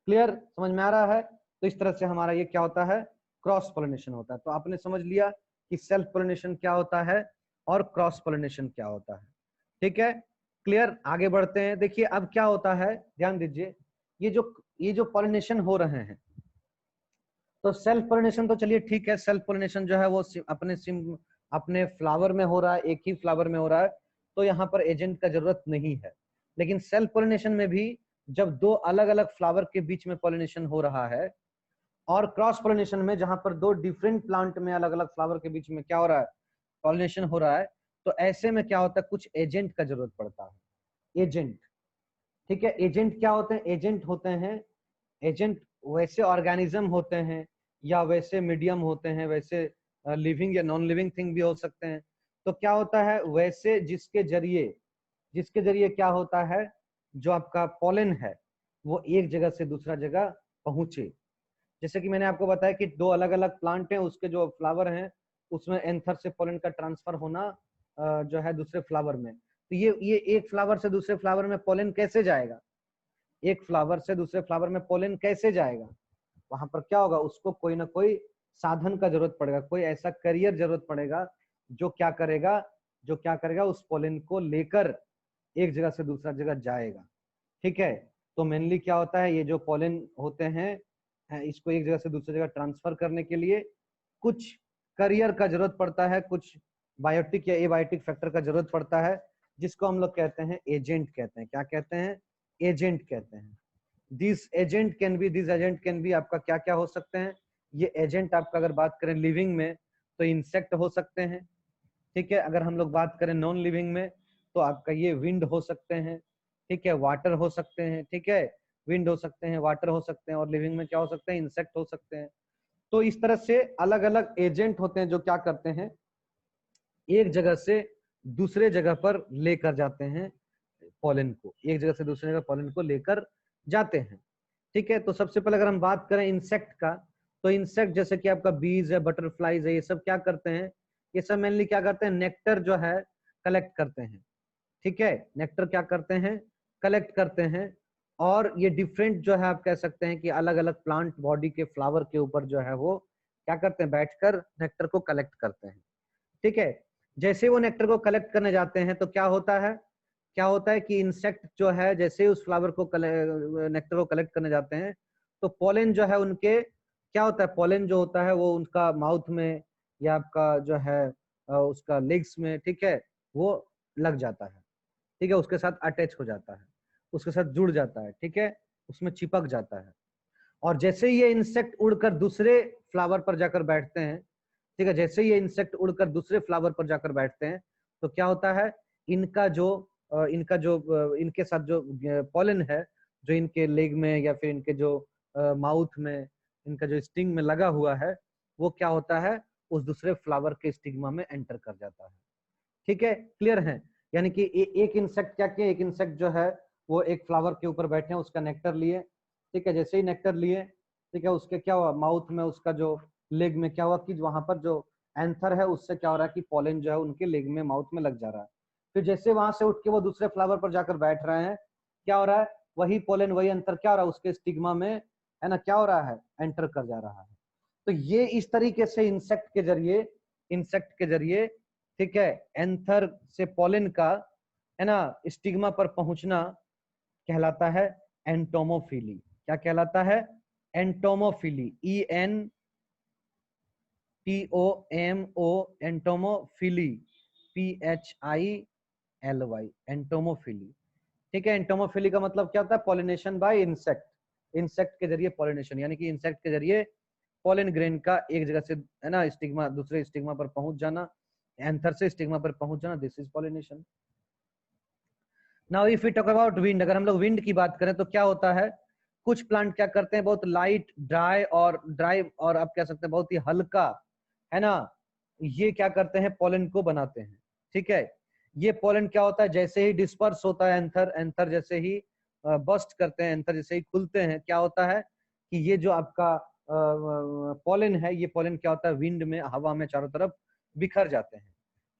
Clear? समझ में आ रहा है? तो इस तरह से हमारा ये क्या होता है? क्रॉस पोलिनेशन होता है। तो आपने समझ लिया कि सेल्फ पोलिनेशन क्या होता है और क्रॉस पोलिनेशन क्या होता है। ठीक है, क्लियर। आगे बढ़ते हैं। देखिए अब क्या होता है, ध्यान दीजिए, ये जो पोलिनेशन हो रहे हैं, तो सेल्फ पोलिनेशन तो चलिए ठीक है, सेल्फ पोलिनेशन जो है वो अपने फ्लावर में हो रहा है, एक ही फ्लावर में हो रहा है, तो यहाँ पर एजेंट का जरूरत नहीं है। लेकिन सेल्फ पोलिनेशन में भी जब दो अलग अलग फ्लावर के बीच में पोलिनेशन हो रहा है, और क्रॉस पोलिनेशन में जहां पर दो डिफरेंट प्लांट में अलग अलग फ्लावर के बीच में क्या हो रहा है? पोलिनेशन हो रहा है, तो ऐसे में क्या होता है? कुछ एजेंट का जरूरत पड़ता है। एजेंट, ठीक है, एजेंट क्या होते हैं? एजेंट होते हैं, एजेंट वैसे ऑर्गेनिज्म होते हैं या वैसे मीडियम होते हैं, वैसे लिविंग या नॉन लिविंग थिंग भी हो सकते हैं। तो क्या होता है? वैसे जिसके जरिए क्या होता है, जो आपका पॉलन है वो एक जगह से दूसरा जगह पहुंचे। जैसे कि मैंने आपको बताया कि दो अलग अलग प्लांट हैं, उसके जो फ्लावर हैं उसमें एंथर से पॉलन का ट्रांसफर होना जो है दूसरे फ्लावर में। तो ये एक फ्लावर से दूसरे फ्लावर में पॉलन कैसे जाएगा? एक फ्लावर से दूसरे फ्लावर में पॉलन कैसे जाएगा? वहां पर क्या होगा? उसको कोई ना कोई साधन का जरूरत पड़ेगा, कोई ऐसा करियर जरूरत पड़ेगा जो क्या करेगा उस पॉलन को लेकर एक जगह से दूसरा जगह जाएगा। ठीक है, तो मेनली क्या होता है, ये जो पॉलन होते हैं इसको एक जगह से दूसरी जगह ट्रांसफर करने के लिए कुछ करियर का जरूरत पड़ता है, कुछ बायोटिक या एबायोटिक फैक्टर का जरूरत पड़ता है, जिसको हम लोग कहते हैं एजेंट कहते हैं। क्या कहते हैं? एजेंट कहते हैं। दिस एजेंट कैन बी आपका क्या क्या हो सकते हैं? ये एजेंट आपका अगर बात करें लिविंग में तो इंसेक्ट हो सकते हैं। ठीक है, अगर हम लोग बात करें नॉन लिविंग में तो आपका ये विंड हो सकते हैं। ठीक है, वाटर हो सकते हैं। ठीक है, विंड हो सकते हैं, वाटर हो सकते हैं, और लिविंग में क्या हो सकते हैं? इंसेक्ट हो सकते हैं। तो इस तरह से अलग अलग एजेंट होते हैं जो क्या करते हैं, एक जगह से दूसरे जगह पर लेकर जाते हैं पॉलन को, एक जगह से दूसरे जगह पॉलन को लेकर जाते हैं। ठीक है, तो सबसे पहले अगर हम बात करें इंसेक्ट का, तो इंसेक्ट जैसे कि आपका बीज है, बटरफ्लाईज है, ये सब क्या करते हैं? ये सब मेनली क्या करते हैं? नेक्टर जो है कलेक्ट करते हैं। ठीक है, नेक्टर क्या करते हैं? कलेक्ट करते हैं। और ये डिफरेंट जो है आप कह सकते हैं कि अलग अलग प्लांट बॉडी के फ्लावर के ऊपर जो है वो क्या करते हैं? बैठकर नेक्टर को कलेक्ट करते हैं। ठीक है, जैसे वो नेक्टर को कलेक्ट करने जाते हैं तो क्या होता है कि इंसेक्ट जो है जैसे उस फ्लावर को नेक्टर को कलेक्ट करने जाते हैं तो पॉलन जो है उनके क्या होता है? पॉलन जो होता है वो उनका माउथ में या आपका जो है उसका लेग्स में, ठीक है, वो लग जाता है। ठीक है, उसके साथ अटैच हो जाता है, उसके साथ जुड़ जाता है। ठीक है, उसमें चिपक जाता है। और जैसे ही ये इंसेक्ट उड़कर दूसरे फ्लावर पर जाकर बैठते हैं, ठीक है, जैसे ही ये इंसेक्ट उड़कर दूसरे फ्लावर पर जाकर बैठते हैं तो क्या होता है? इनके साथ जो पॉलन है, जो इनके लेग में या फिर इनके जो माउथ में, इनका जो स्टिंग में लगा हुआ है, वो क्या होता है? उस दूसरे फ्लावर के स्टिग्मा में एंटर कर जाता है। ठीक है, क्लियर है? यानी कि एक इंसेक्ट क्या किया, एक इंसेक्ट जो है वो एक फ्लावर के ऊपर बैठे हैं, उसका नेक्टर लिए। ठीक है, जैसे ही नेक्टर लिए, ठीक है, उसके क्या हुआ? माउथ में उसका जो लेग में क्या हुआ कि वहां पर जो एंथर है उससे क्या हो रहा है कि पॉलन जो है उनके लेग में, माउथ में लग जा रहा है। फिर जैसे वहां से उठ के वो दूसरे फ्लावर पर जाकर बैठ रहे हैं, क्या हो रहा है? वही पॉलन, वही एंथर क्या हो रहा है? उसके स्टिग्मा में, है ना, क्या हो रहा है? एंटर कर जा रहा है। तो ये इस तरीके से इंसेक्ट के जरिए ठीक है, एंथर से पॉलन का, है ना, स्टिग्मा पर पहुंचना कहलाता है एंटोमोफिली। क्या कहलाता है? Entomophily. ENTOMO, entomophily. PHILY, entomophily. ठीक है, एंटोमोफिली का मतलब क्या होता है? Pollination by insect. इंसेक्ट के जरिए पॉलिनेशन, यानी कि इंसेक्ट के जरिए पॉलन ग्रेन का एक जगह से, है ना, स्टिग्मा दूसरे स्टिग्मा पर पहुंच जाना, एंथर से स्टिग्मा पर पहुंच जाना, this is pollination. Now if we talk about wind, अगर हम लोग विंड की बात करें तो क्या होता है? कुछ प्लांट क्या करते हैं? बहुत लाइट, ड्राई और आप कह सकते हैं बहुत ही हल्का, है ना, ये क्या करते हैं? पॉलन को बनाते हैं। ठीक है, ये पॉलन क्या होता है? जैसे ही डिस्पर्स होता है एंथर जैसे ही बस्ट करते हैं, एंथर जैसे ही खुलते हैं, क्या होता है कि ये जो आपका पॉलन है, ये पॉलन क्या होता है? विंड में, हवा में चारों तरफ बिखर जाते हैं।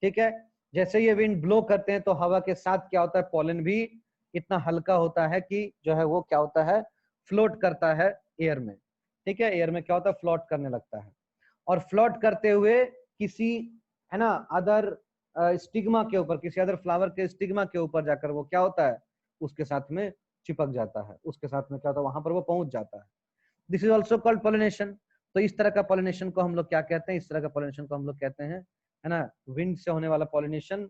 ठीक है, जैसे ये विंड ब्लो करते हैं तो हवा के साथ क्या होता है? पॉलन भी इतना हल्का होता है कि जो है वो क्या होता है? फ्लोट करता है एयर में। ठीक है, एयर में क्या होता है? फ्लोट करने लगता है। और फ्लोट करते हुए किसी, है ना, अदर स्टिग्मा के ऊपर, किसी अदर फ्लावर के स्टिग्मा के ऊपर जाकर वो क्या होता है? उसके साथ में चिपक जाता है, उसके साथ में क्या होता है? वहां पर वो पहुंच जाता है। This is also called pollination. तो इस तरह का पॉलिनेशन को हम लोग क्या कहते हैं? इस तरह का पॉलिनेशन को हम लोग कहते हैं, है ना, विंड से होने वाला पॉलिनेशन।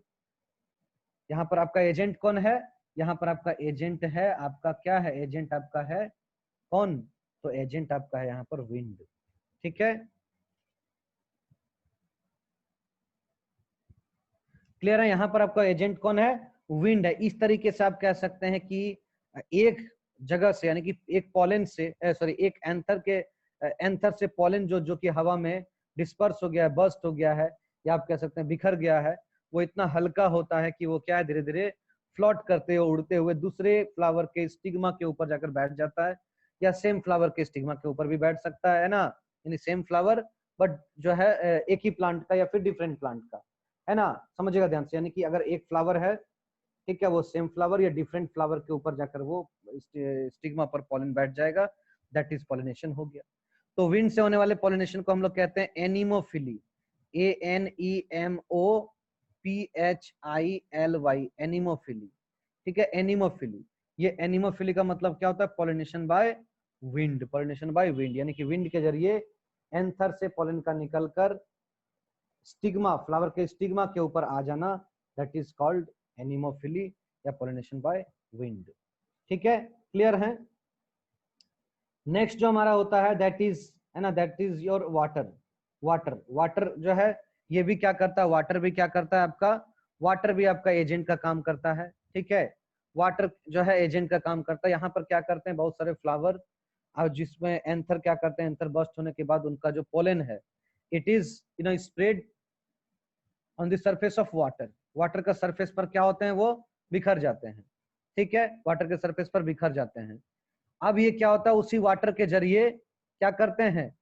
यहाँ पर आपका एजेंट कौन है? यहाँ पर आपका एजेंट है, आपका क्या है? एजेंट आपका है कौन? तो एजेंट आपका है यहाँ पर विंड। ठीक है, क्लियर है? यहाँ पर आपका एजेंट कौन है? विंड है। इस तरीके से आप कह सकते हैं कि एक जगह से यानी कि एक पॉलन से सॉरी एक एंथर से पॉलन जो कि हवा में डिस्पर्स हो गया है, बर्स्ट हो गया है, या आप कह सकते हैं बिखर गया है, वो इतना हल्का होता है कि वो क्या है, धीरे धीरे फ्लोट करते हुए उड़ते हुए दूसरे फ्लावर के स्टिग्मा के ऊपर जाकर बैठ जाता है, या सेम फ्लावर के स्टिग्मा के ऊपर भी बैठ सकता है ना, यानी सेम फ्लावर बट जो है एक ही प्लांट का या फिर डिफरेंट प्लांट का, है ना, समझिएगा ध्यान से। यानी कि अगर एक फ्लावर है, ठीक है, वो सेम फ्लावर या डिफरेंट फ्लावर के ऊपर जाकर वो स्टिग्मा पर पॉलन बैठ जाएगा, दैट इज पॉलिनेशन हो गया। तो विंड से होने वाले पॉलिनेशन को हम लोग कहते हैं एनिमोफिली, ANEMOPHILY, एनिमोफिली, ठीक है, एनिमोफिली। ये एनिमोफिली का मतलब क्या होता है, pollination by wind, pollination by wind, यानी कि विंड के जरिए एंथर से पॉलन का निकलकर स्टिग्मा, फ्लावर के स्टिग्मा के ऊपर आ जाना, दैट इज कॉल्ड एनिमोफिली या पॉलिनेशन बाय विंड। ठीक है, क्लियर है। नेक्स्ट जो हमारा होता है दैट इज, है ना, that is your water. Water जो है ये भी क्या करता है, वाटर भी क्या करता है आपका, वाटर भी आपका एजेंट का काम करता है, ठीक है, वाटर जो है एजेंट का काम करता है। यहाँ पर क्या करते हैं, बहुत सारे फ्लावर और जिसमें एंथर क्या करते हैं, एंथर बस्ट होने के बाद उनका जो पोलन है it is spread on the surface of water, water का सरफेस पर क्या होते हैं, वो बिखर जाते हैं, ठीक है, वाटर के सरफेस पर बिखर जाते हैं। अब ये क्या होता है, उसी वाटर के जरिए क्या करते हैं,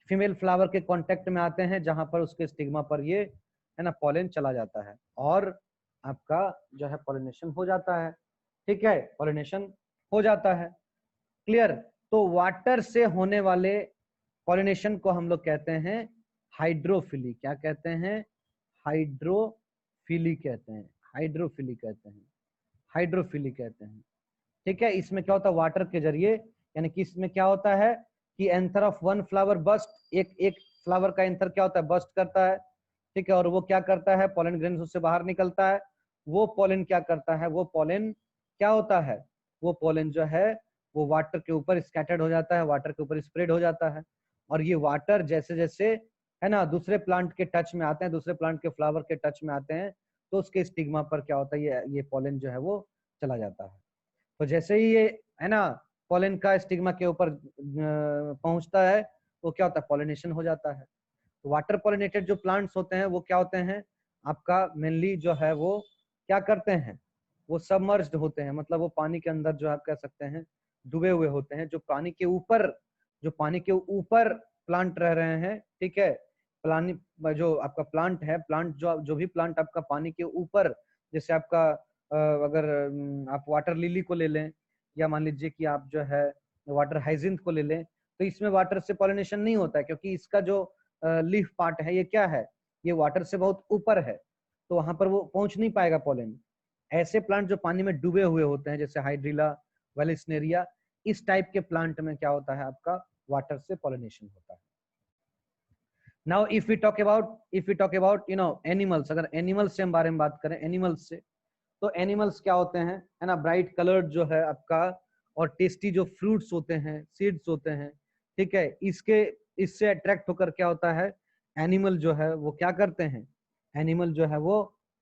फीमेल फ्लावर के कांटेक्ट में आते हैं, जहां पर उसके स्टिग्मा पर ये, है ना, पॉलन चला जाता है और आपका जो है पॉलिनेशन हो जाता है, ठीक है, पॉलिनेशन हो जाता है। क्लियर। तो वाटर से होने वाले पॉलिनेशन को हम लोग कहते हैं हाइड्रोफिली। क्या कहते हैं, हाइड्रोफिली कहते हैं, हाइड्रोफिली कहते हैं, हाइड्रोफिली कहते हैं, ठीक है। इसमें क्या होता है, वाटर के जरिए, यानी कि इसमें क्या होता है कि anther of one flower burst, एक एक फ्लावर का एंथर क्या होता है, बस्ट करता है, ठीक है, और वो क्या करता है, पोलन ग्रेन्स उससे बाहर निकलता है, वो पोलन क्या करता है, वो पोलन क्या होता है, वो पोलन जो है वो वाटर के ऊपर स्कैटर्ड हो जाता है, वाटर के ऊपर स्प्रेड हो जाता है, और ये वाटर जैसे जैसे, है ना, दूसरे प्लांट के टच में आते हैं, दूसरे प्लांट के फ्लावर के टच में आते हैं, तो उसके स्टिग्मा पर क्या होता है, ये पोलन जो है वो चला जाता है। तो जैसे ही ये, है ना, पोलन का स्टिग्मा के ऊपर पहुंचता है, वो क्या होता है, पॉलिनेशन हो जाता है। तो वाटर पॉलिनेटेड जो प्लांट्स होते हैं वो क्या होते हैं आपका, मेनली जो है वो क्या करते हैं, वो सबमर्ज्ड होते हैं, मतलब वो पानी के अंदर जो आप कह सकते हैं डूबे हुए होते हैं, जो पानी के ऊपर, जो पानी के ऊपर प्लांट रह रहे हैं, ठीक है, पानी जो आपका प्लांट है, प्लांट जो भी प्लांट आपका पानी के ऊपर, जैसे आपका अगर आप वाटर लिली को ले लें, या मान लीजिए कि आप जो है वाटर हाइजिंथ को ले लें, तो इसमें वाटर से पॉलिनेशन नहीं होता है, क्योंकि इसका जो लीफ पार्ट है ये क्या है, ये वाटर से बहुत ऊपर है, तो वहां पर वो पहुंच नहीं पाएगा पोलन। ऐसे प्लांट जो पानी में डूबे हुए होते हैं, जैसे हाइड्रिला, वेलिस्नेरिया, इस टाइप के प्लांट में क्या होता है आपका, वाटर से पॉलिनेशन होता है। Now if we talk about animals, अगर एनिमल्स से हम बारे में बात करें, एनिमल्स से, तो एनिमल्स क्या होते हैं, है ना, ब्राइट कलर्ड जो है आपका, और टेस्टी जो फ्रूट्स होते हैं, सीड्स होते हैं, ठीक है, इससे अट्रैक्ट होकर क्या होता है, एनिमल जो है वो क्या करते हैं, एनिमल जो है वो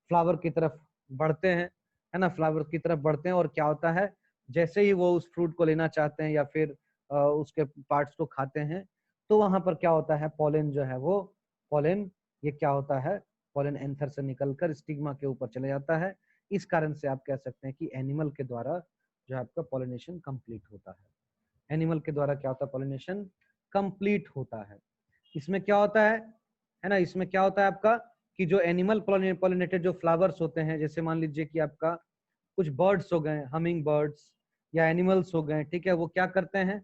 फ्लावर की तरफ बढ़ते हैं, है ना, फ्लावर की तरफ बढ़ते हैं, और क्या होता है, जैसे ही वो उस फ्रूट को लेना चाहते हैं या फिर उसके पार्ट्स को खाते हैं, तो वहां पर क्या होता है, पोलन जो है वो, पोलन ये क्या होता है, पोलन एंथर से निकलकर स्टिग्मा के ऊपर चले जाता है। इस कारण से आप कह सकते हैं कि एनिमल के द्वारा जो आपका पॉलिनेशन कंप्लीट होता है, एनिमल के द्वारा क्या होता है, पॉलिनेशन कंप्लीट होता है। इसमें क्या होता है ना, इसमें क्या होता है आपका कि जो एनिमल पॉलिनेटेड जो फ्लावर्स होते हैं, जैसे मान लीजिए कि आपका कुछ बर्ड्स हो गए, हमिंग बर्ड्स या एनिमल्स हो गए, ठीक है, वो क्या करते हैं,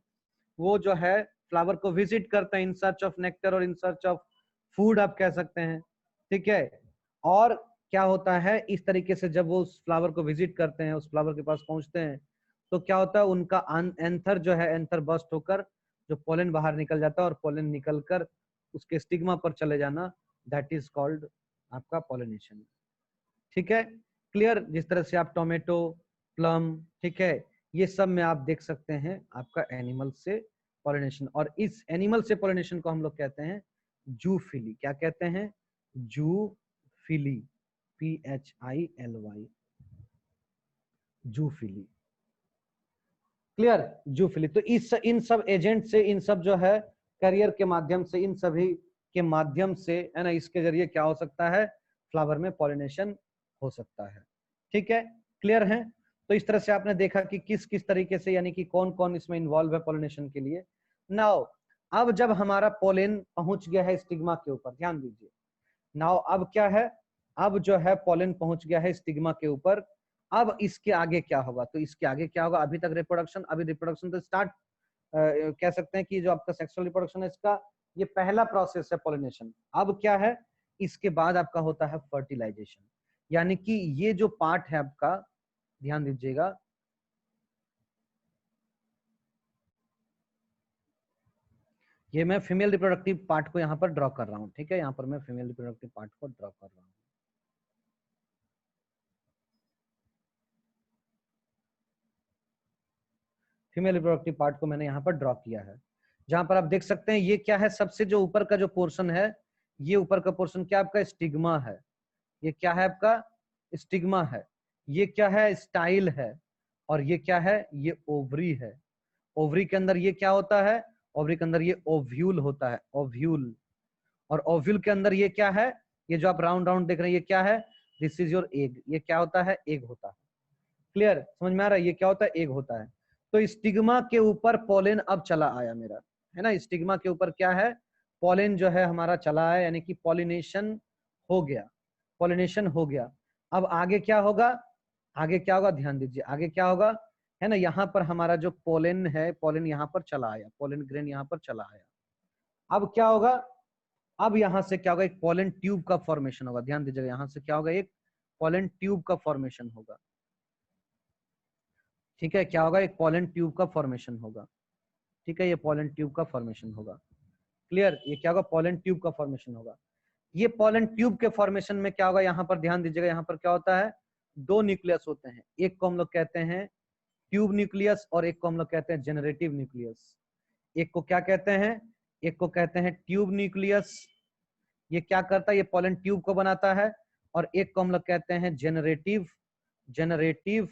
वो जो है फ्लावर को विजिट करते हैं इन सर्च ऑफ नेक्टर और इन सर्च ऑफ फूड आप कह सकते हैं, ठीक है। और क्या होता है, इस तरीके से जब वो उस फ्लावर को विजिट करते हैं, उस फ्लावर के पास पहुंचते हैं, तो क्या होता है, उनका एंथर जो है, एंथर बस्ट होकर जो पोलन बाहर निकल जाता है, और पोलन निकलकर उसके स्टिग्मा पर चले जाना, दैट इज कॉल्ड आपका पॉलिनेशन। ठीक है, क्लियर। जिस तरह से आप टोमेटो, प्लम, ठीक है, ये सब में आप देख सकते हैं आपका एनिमल से पॉलिनेशन, और इस एनिमल से पॉलिनेशन को हम लोग कहते हैं जूफिली। क्या कहते हैं, zoophily, PHILY, zoophily. Clear zoophily. तो इस इन सब एजेंट से, इन सब जो है करियर के माध्यम से, इन सभी के माध्यम से है ना, इसके जरिए क्या हो सकता है, फ्लावर में पॉलिनेशन हो सकता है। ठीक है, क्लियर है। तो इस तरह से आपने देखा कि किस किस तरीके से, यानी कि कौन कौन इसमें इन्वॉल्व है पॉलिनेशन के लिए। नाउ अब जब हमारा पोलन पहुंच गया है स्टिग्मा के ऊपर, ध्यान दीजिए, नाउ अब क्या है, अब जो है पोलन पहुंच गया है स्टिग्मा के ऊपर, अब इसके आगे क्या होगा, तो इसके आगे क्या होगा, अभी तक रिप्रोडक्शन, अभी रिप्रोडक्शन तो स्टार्ट कह सकते हैं कि जो आपका सेक्सुअल रिप्रोडक्शन है इसका ये पहला प्रोसेस है पॉलिनेशन। अब क्या है, इसके बाद आपका होता है फर्टिलाइजेशन, यानी कि ये जो पार्ट है आपका, ध्यान दीजिएगा, ये मैं फीमेल रिप्रोडक्टिव पार्ट को यहाँ पर ड्रॉ कर रहा हूँ। ठीक है, यहाँ पर मैं फीमेल रिप्रोडक्टिव पार्ट को ड्रॉ कर रहा हूँ। फीमेल रिप्रोडक्टिव पार्ट को मैंने यहाँ पर ड्रॉ किया है, जहां पर आप देख सकते हैं ये क्या है, सबसे जो ऊपर का जो पोर्शन है, ये ऊपर का पोर्शन क्या आपका स्टिग्मा है, ये क्या है आपका स्टिग्मा है, ये क्या है स्टाइल है, और ये क्या है, ये ओवरी है। ओवरी के अंदर ये क्या होता है, ओवरी के अंदर ये ओव्यूल होता है, ओव्यूल। और ओव्यूल के अंदर ये क्या है, ये जो आप राउंड राउंड देख रहे हैं ये क्या है, दिस इज योर एग, ये क्या होता है, एग होता है। क्लियर, समझ में आ रहा है, ये क्या होता है, एग होता है। तो स्टिग्मा के ऊपर पोलन अब चला आया मेरा, है ना, स्टिग्मा के ऊपर क्या है, पोलन जो है हमारा चला आया, यानी कि पॉलिनेशन हो गया, पॉलिनेशन हो गया। अब आगे क्या होगा, आगे क्या होगा, ध्यान दीजिए, आगे क्या होगा, है ना, यहाँ पर हमारा जो पोलन है, पोलन यहाँ पर चला आया, पोलन ग्रेन यहाँ पर चला आया। अब क्या होगा, अब यहाँ से क्या होगा, एक पोलन ट्यूब का फॉर्मेशन होगा, ध्यान दीजिएगा, यहाँ से क्या होगा, एक पोलन ट्यूब का फॉर्मेशन होगा। ठीक है, क्या होगा, एक पोलन ट्यूब का फॉर्मेशन होगा। ठीक है, ये पोलन ट्यूब का फॉर्मेशन होगा। क्लियर, ये क्या होगा, पोलन ट्यूब का फॉर्मेशन होगा। ये पोलन ट्यूब के फॉर्मेशन में क्या होगा, यहाँ पर ध्यान दीजिएगा, यहाँ पर क्या होता है, दो न्यूक्लियस होते हैं, एक को हम लोग कहते हैं ट्यूब न्यूक्लियस और एक को हम लोग कहते हैं जेनरेटिव न्यूक्लियस। एक को क्या कहते हैं, एक को कहते हैं ट्यूब न्यूक्लियस, ये क्या करता है, ये पोलन ट्यूब को बनाता है, और एक को हम लोग कहते हैं generative, generative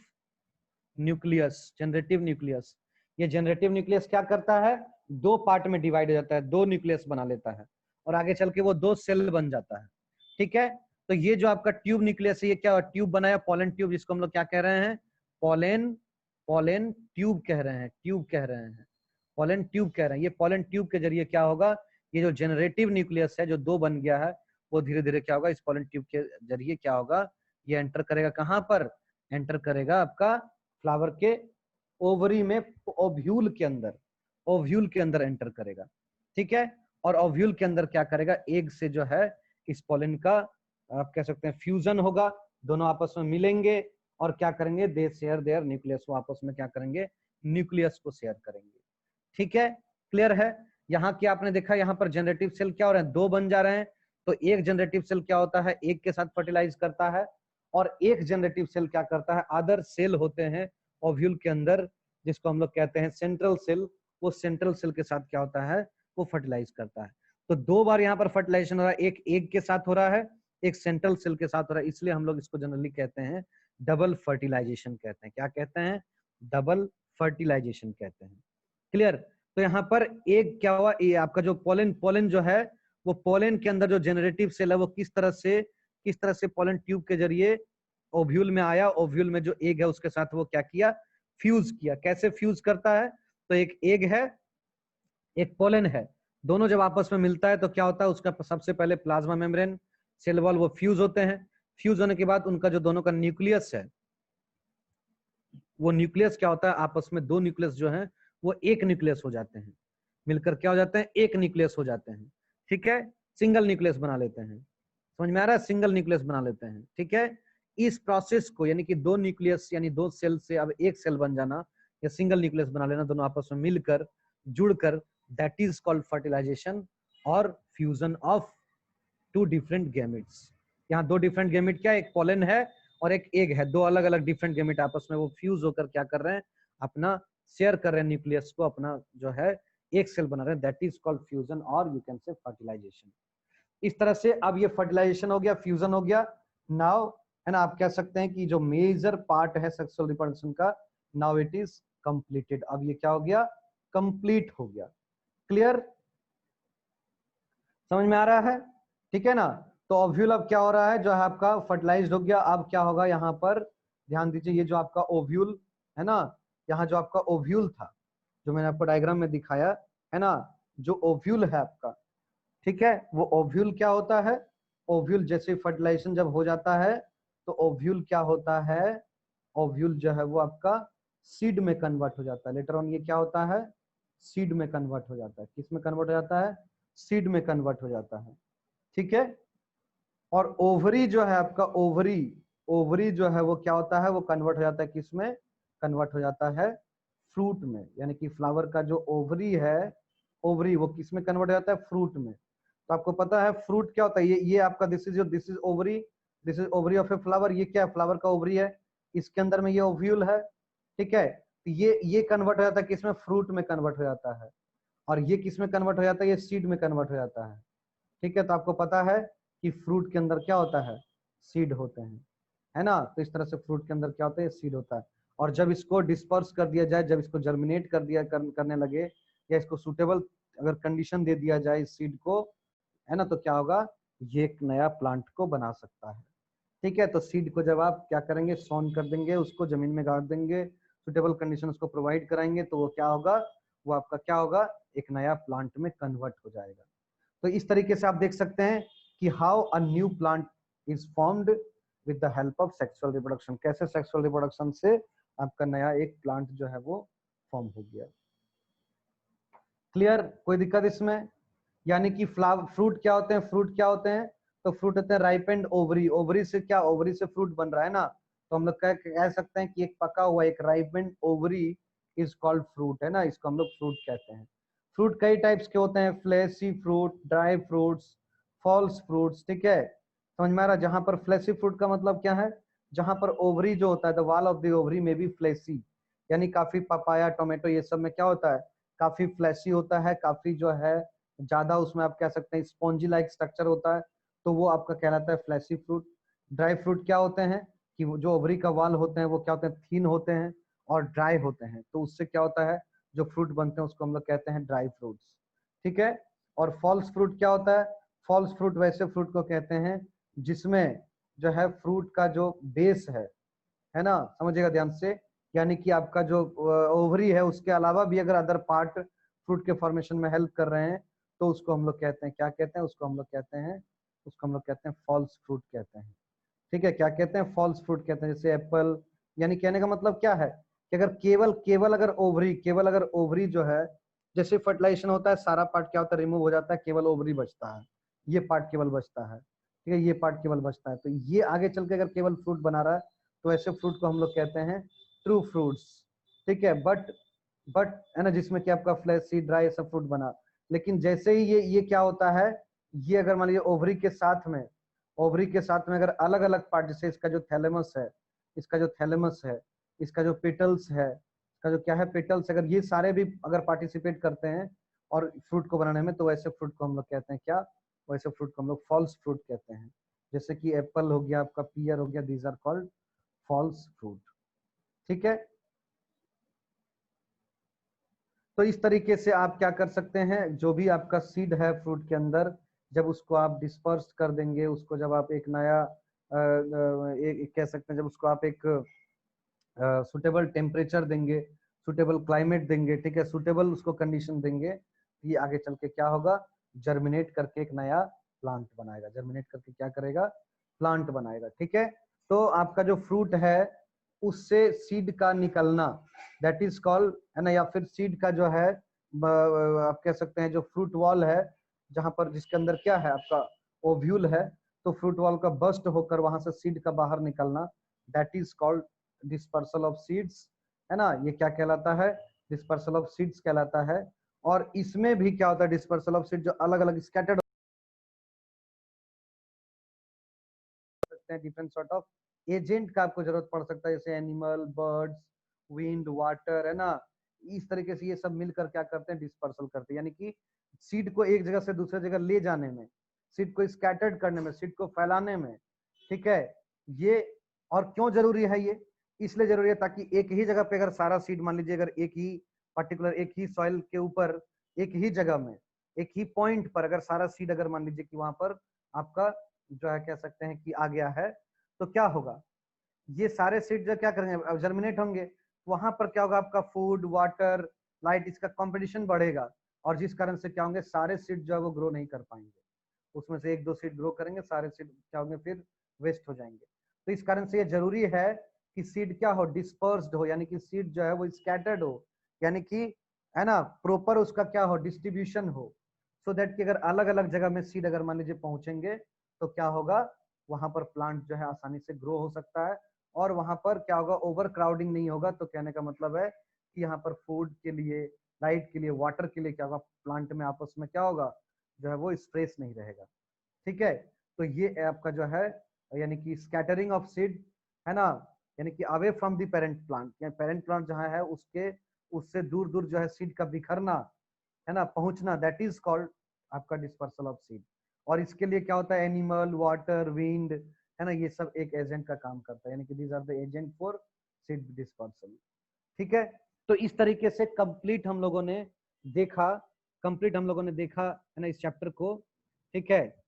nucleus, generative nucleus. ये जेनरेटिव न्यूक्लियस क्या करता है, दो पार्ट में डिवाइड हो जाता है, दो न्यूक्लियस बना लेता है, और आगे चल के वो दो सेल बन जाता है। ठीक है, तो ये जो आपका ट्यूब न्यूक्लियस है, ये क्या ट्यूब बनाया, पोलन ट्यूब, जिसको हम लोग क्या कह रहे हैं, पोलन, पोलन ट्यूब कह रहे हैं, ट्यूब कह रहे हैं, पोलन ट्यूब कह रहे हैं। ये पोलन ट्यूब के जरिए क्या होगा, ये जो जेनरेटिव न्यूक्लियस है जो दो बन गया है, वो धीरे धीरे क्या होगा, इस पोलन ट्यूब के जरिए क्या होगा, ये एंटर करेगा, कहां पर एंटर करेगा, आपका फ्लावर के ओवरी में, ओव्यूल के अंदर, ओव्यूल के अंदर एंटर करेगा। ठीक है, और ओव्यूल के अंदर क्या करेगा, एग से जो है इस पोलन का आप कह सकते हैं फ्यूजन होगा, दोनों आपस में मिलेंगे और क्या करेंगे, दे शेयर देयर न्यूक्लियस, वो आपस में क्या करेंगे, न्यूक्लियस को शेयर करेंगे। ठीक है, क्लियर है। यहाँ की आपने देखा, यहाँ पर जनरेटिव सेल क्या हो रहे हैं, दो बन जा रहे हैं, तो एक जनरेटिव सेल क्या होता है, एक के साथ फर्टिलाइज करता है, और एक जनरेटिव सेल क्या करता है, अदर सेल होते हैं ओव्यूल के अंदर, जिसको हम लोग कहते हैं सेंट्रल सेल, वो सेंट्रल सेल के साथ क्या होता है, वो फर्टिलाइज करता है। तो दो बार यहाँ पर फर्टिलाइजेशन हो रहा है, एक एग के साथ हो रहा है, एक सेंट्रल सेल के साथ हो रहा है, इसलिए हम लोग इसको जनरली कहते हैं डबल फर्टिलाइजेशन कहते हैं। क्या कहते हैं, डबल फर्टिलाइजेशन कहते हैं। क्लियर, तो यहाँ पर एक क्या हुआ, ये आपका जो पोलन, पोलन जो है वो पोलन के अंदर जो जेनरेटिव सेल है वो किस तरह से पोलन ट्यूब के जरिए ओव्यूल में आया, ओव्यूल में जो एग है उसके साथ वो क्या किया, फ्यूज किया। कैसे फ्यूज करता है, तो एक एग है, एक पोलन है, दोनों जब आपस में मिलता है तो क्या होता है, उसका सबसे पहले प्लाज्मा मेम्ब्रेन, सेल वॉल, वो फ्यूज होते हैं। फ्यूज होने के बाद उनका जो दोनों का न्यूक्लियस है, वो न्यूक्लियस क्या होता है, आपस में दो न्यूक्लियस जो है वो एक न्यूक्लियस हो जाते हैं, मिलकर क्या हो जाते हैं, एक न्यूक्लियस हो जाते हैं। ठीक है, सिंगल न्यूक्लियस बना लेते हैं, समझ में आ रहा है, सिंगल न्यूक्लियस बना लेते हैं। ठीक है, इस प्रोसेस को, यानी कि दो न्यूक्लियस यानी दो सेल से अब एक सेल बन जाना, या सिंगल न्यूक्लियस बना लेना, दोनों आपस में मिलकर जुड़कर, दैट इज कॉल्ड फर्टिलाइजेशन और fusion of two different gametes. यहाँ दो डिफरेंट गैमेट क्या है, एक पोलन है और एक एग है, दो अलग अलग डिफरेंट गैमेट आपस में वो फ्यूज होकर क्या कर रहे हैं, अपना शेयर कर रहे हैं न्यूक्लियस को, अपना जो है एक सेल बना रहे हैं, दैट इज कॉल्ड फ्यूजन और यू कैन से फर्टिलाइजेशन। इस तरह से अब ये फर्टिलाइजेशन हो गया, फ्यूजन हो गया। नाउ है ना, आप कह सकते हैं कि जो मेजर पार्ट है सेक्सुअल रिप्रोडक्शन का, नाउ इट इज कंप्लीटेड। अब ये क्या हो गया, कंप्लीट हो गया। क्लियर, समझ में आ रहा है, ठीक है ना। तो ओव्यूल अब क्या हो रहा है, जो है आपका फर्टिलाइज्ड हो गया। अब क्या होगा यहाँ पर, ध्यान दीजिए, ये जो आपका ओव्यूल है ना, यहाँ जो आपका ओव्यूल था, जो मैंने आपको डायग्राम में दिखाया है ना, जो ओव्यूल है आपका, ठीक है, वो ओव्यूल क्या होता है, ओव्यूल जैसे फर्टिलाइजेशन जब हो जाता है तो ओव्यूल क्या होता है, ओव्यूल जो है वो आपका सीड में कन्वर्ट हो जाता है। लेटर ऑन ये क्या होता है, सीड में कन्वर्ट हो जाता है। किस में कन्वर्ट हो जाता है, सीड में कन्वर्ट हो जाता है, ठीक है। और ओवरी जो है आपका, ओवरी, ओवरी जो है वो क्या होता है, वो कन्वर्ट हो जाता है किस में, कन्वर्ट हो जाता है फ्रूट में। यानी कि फ्लावर का जो ओवरी है, ओवरी वो किस में कन्वर्ट हो जाता है, फ्रूट में। तो आपको पता है फ्रूट क्या होता है, ये आपका this is your, this is ovary, this is ovary of a flower. ये क्या है, फ्लावर का ओवरी है, इसके अंदर में ये ओव्यूल है, ठीक है। तो ये कन्वर्ट हो जाता है किसमें, फ्रूट में कन्वर्ट हो जाता है। और ये किस में कन्वर्ट हो जाता है, ये सीड में कन्वर्ट हो जाता है, ठीक है। तो आपको पता है कि फ्रूट के अंदर क्या होता है, सीड होते हैं, है ना। तो इस तरह से फ्रूट के अंदर क्या होता है, सीड होता है। और जब इसको डिस्पर्स कर दिया जाए, जब इसको जर्मिनेट कर दिया करने लगे, या इसको सुटेबल अगर कंडीशन दे दिया जाए इस सीड को, है ना, तो क्या होगा, ये एक नया प्लांट को बना सकता है, ठीक है। तो सीड को जब आप क्या करेंगे, सोन कर देंगे, उसको जमीन में गाड़ देंगे, सुटेबल कंडीशन उसको प्रोवाइड कराएंगे, तो वो क्या होगा, वो आपका क्या होगा, एक नया प्लांट में कन्वर्ट हो जाएगा। तो इस तरीके से आप देख सकते हैं कि how a new plant is formed with the help of sexual reproduction. कैसे सेक्सुअल रिप्रोडक्शन से आपका नया एक प्लांट जो है वो फॉर्म हो गया। क्लियर, कोई दिक्कत इसमें। यानी कि फ्लावर, फ्रूट क्या होते हैं, फ्रूट क्या होते हैं, तो फ्रूट होते हैं राइपेंड ओवरी। ओवरी से क्या, ओवरी से फ्रूट बन रहा है ना, तो हम लोग कह सकते हैं कि एक पका हुआ, एक ripened ovary is called fruit, है ना, इसको हम लोग फ्रूट कहते हैं। फ्रूट कई टाइप्स के होते हैं, fleshy fruit, dry fruits, false fruits, ठीक है। समझ में आ रहा है। जहां पर फ्लैशी फ्रूट का मतलब क्या है, जहां पर ओवरी जो होता है, the wall of the ovary में भी फ्लैशी, यानी काफी पपाया, टोमेटो, ये सब में क्या होता है, काफी फ्लैशी होता है, काफी जो है ज्यादा उसमें आप कह सकते हैं स्पॉन्जी लाइक स्ट्रक्चर होता है, तो वो आपका कहलाता है फ्लैशी फ्रूट। ड्राई फ्रूट क्या होते हैं कि जो ओवरी का वाल होते हैं वो क्या होते हैं, थीन होते हैं और ड्राई होते हैं, तो उससे क्या होता है, जो फ्रूट बनते हैं उसको हम लोग कहते हैं ड्राई फ्रूट्स, ठीक है। और फॉल्स फ्रूट क्या होता है, फॉल्स फ्रूट वैसे फ्रूट को कहते हैं जिसमें जो है फ्रूट का जो बेस है ना, समझिएगा ध्यान से, यानी कि आपका जो ओवरी है उसके अलावा भी अगर अदर पार्ट फ्रूट के फॉर्मेशन में हेल्प कर रहे हैं, तो उसको हम लोग कहते हैं, क्या कहते हैं, उसको हम लोग कहते हैं, उसको हम लोग कहते हैं फॉल्स फ्रूट कहते हैं, ठीक है। क्या कहते हैं, फॉल्स फ्रूट कहते हैं। जैसे एप्पल, यानी कहने का मतलब क्या है कि अगर केवल केवल अगर ओवरी, केवल अगर ओवरी जो है, जैसे फर्टिलाइजेशन होता है सारा पार्ट क्या होता है, रिमूव हो जाता है, केवल ओवरी बचता है, ये पार्ट केवल बचता है, ठीक है, ये पार्ट केवल बचता है, तो ये आगे चल के अगर केवल फ्रूट बना रहा है, तो ऐसे फ्रूट को हम लोग कहते हैं ट्रू फ्रूट्स, ठीक है। बट है ना, जिसमें कि आपका फ्लैशी, ड्राई सब फ्रूट बना, लेकिन जैसे ही ये क्या होता है, ये अगर मान लीजिए ओवरी के साथ में, ओवरी के साथ में अगर अलग अलग पार्ट, जैसे इसका जो थैलेमस है, इसका जो थैलेमस है, इसका जो पेटल्स है, इसका जो क्या है पेटल्स, अगर ये सारे भी अगर पार्टिसिपेट करते हैं और फ्रूट को बनाने में, तो वैसे फ्रूट को हम लोग कहते हैं क्या, वैसे फ्रूट को हम लोग फॉल्स फ्रूट कहते हैं। जैसे कि एप्पल हो गया, आपका पियर हो गया, these are called false fruit, ठीक है। तो इस तरीके से आप क्या कर सकते हैं, जो भी आपका सीड है फ्रूट के अंदर, जब उसको आप डिस्पर्स कर देंगे, उसको जब आप एक नया कह सकते हैं, जब उसको आप एक सुटेबल टेम्परेचर देंगे, सुटेबल क्लाइमेट देंगे, ठीक है, सुटेबल उसको कंडीशन देंगे, ये आगे चल के क्या होगा, जर्मिनेट करके एक नया प्लांट बनाएगा, जर्मिनेट करके क्या करेगा, प्लांट बनाएगा, ठीक है। तो आपका जो फ्रूट है उससे सीड का निकलना, दैट इज कॉल्ड, है ना, या फिर सीड का जो है आप कह सकते हैं जो फ्रूट वॉल है, जहां पर जिसके अंदर क्या है आपका ओव्यूल है, तो फ्रूट वॉल का बस्ट होकर वहां से सीड का बाहर निकलना, that is called dispersal of seeds, है ना, ये क्या कहलाता है, डिस्पर्सल ऑफ सीड्स कहलाता है। और इसमें भी क्या होता है, डिस्पर्सल ऑफ सीड जो अलग अलग स्कैटर्ड सकते हैं, डिफरेंट सॉर्ट ऑफ एजेंट का आपको जरूरत पड़ सकता है, जैसे एनिमल, बर्ड्स, विंड, वाटर, है ना, इस तरीके से ये सब मिलकर क्या करते हैं, डिस्पर्सल करते हैं, यानी कि सीड को एक जगह से दूसरे जगह ले जाने में, सीड को स्कैटर्ड करने में, सीड को फैलाने में, ठीक है। ये और क्यों जरूरी है ये, इसलिए जरूरी है ताकि एक ही जगह पे अगर सारा सीड मान लीजिए अगर एक ही पर्टिकुलर एक ही सॉइल के ऊपर एक ही जगह में एक ही पॉइंट पर अगर सारा सीड अगर मान लीजिए कि वहां पर आपका जो है कह सकते हैं कि आ गया है, तो क्या होगा, ये सारे सीड जो क्या करेंगे जर्मिनेट होंगे, वहां पर क्या होगा आपका फूड वाटर लाइट इसका कंपटीशन बढ़ेगा और जिस कारण से क्या होंगे सारे सीड जो है वो ग्रो नहीं कर पाएंगे, उसमें से एक दो सीड ग्रो करेंगे, सारे सीड क्या होंगे फिर वेस्ट हो जाएंगे। तो इस कारण से ये जरूरी है कि सीड क्या हो डिस्पर्स्ड हो, यानी कि सीड जो है वो स्कैटर्ड हो, यानी कि है ना प्रॉपर उसका क्या हो डिस्ट्रीब्यूशन हो, सो दैट कि अगर अलग अलग जगह में सीड अगर मान लीजिए पहुंचेंगे तो क्या होगा वहां पर प्लांट जो है आसानी से ग्रो हो सकता है और वहां पर क्या होगा ओवर क्राउडिंग नहीं होगा। तो कहने का मतलब है कि यहाँ पर फूड के लिए लाइट के लिए वाटर के लिए क्या होगा प्लांट में आपस में क्या होगा जो है वो स्ट्रेस नहीं रहेगा। ठीक है, तो ये आपका जो है यानी कि स्कैटरिंग ऑफ सीड है ना, यानी कि away from the parent plant, यानी पेरेंट प्लांट जहाँ है उसके उससे दूर दूर जो है सीड का बिखरना है ना पहुंचना, दैट इज कॉल्ड आपका डिस्पर्सल ऑफ सीड। और इसके लिए क्या होता है एनिमल वाटर विंड है ना ये सब एक एजेंट का काम करता है, यानी कि these are the agent for seed dispersal. ठीक है, तो इस तरीके से कंप्लीट हम लोगों ने देखा है ना इस चैप्टर को। ठीक है,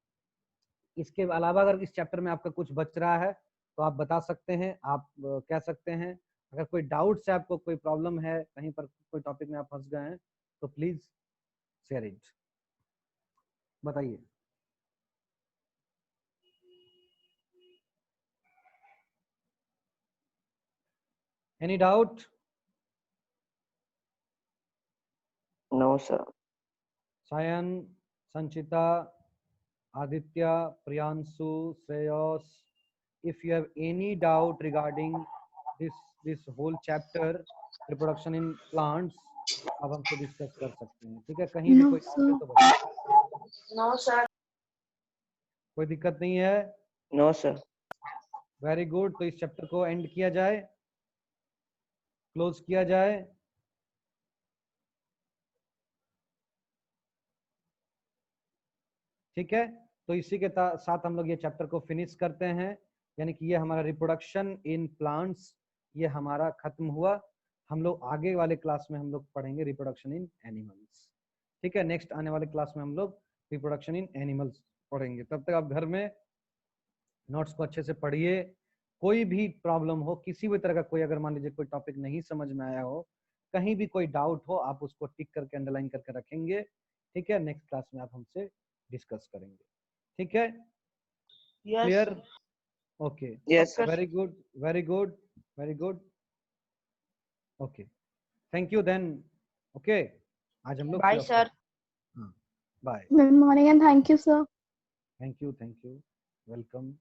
इसके अलावा अगर इस चैप्टर में आपका कुछ बच रहा है तो आप बता सकते हैं, आप कह सकते हैं। अगर कोई डाउट्स है आपको कोई प्रॉब्लम है कहीं पर कोई टॉपिक में आप फंस गए हैं तो प्लीज शेयर इट, बताइए। Any doubt? No sir. Sayan, Sanchita, Aditya, Priyanshu, Shreyas, if you have any doubt regarding this whole chapter reproduction in plants, अब हमसे डिस्कस कर सकते हैं। ठीक है, कहीं भी कोई डाउट है तो बताइए। No sir. कोई दिक्कत नहीं है? No sir. वेरी गुड, तो इस चैप्टर को एंड किया जाए, क्लोज किया जाए। ठीक है, तो इसी के साथ हम लोग ये चैप्टर को फिनिश करते हैं, यानी कि ये हमारा रिप्रोडक्शन इन प्लांट्स ये हमारा खत्म हुआ। हम लोग आगे वाले क्लास में हम लोग पढ़ेंगे रिप्रोडक्शन इन एनिमल्स। ठीक है, नेक्स्ट आने वाले क्लास में हम लोग रिप्रोडक्शन इन एनिमल्स पढ़ेंगे। तब तक आप घर में नोट्स को अच्छे से पढ़िए। कोई भी प्रॉब्लम हो किसी भी तरह का, कोई अगर मान लीजिए कोई टॉपिक नहीं समझ में आया हो, कहीं भी कोई डाउट हो, आप उसको टिक करके अंडरलाइन करके रखेंगे। ठीक है, नेक्स्ट क्लास में आप हमसे डिस्कस करेंगे। ठीक है, clear? Okay, yes sir. Very good very good very good. Okay, thank you then. Okay, आज हम लोग बाय सर। हाँ bye. Good morning and thank you, sir. Thank you welcome.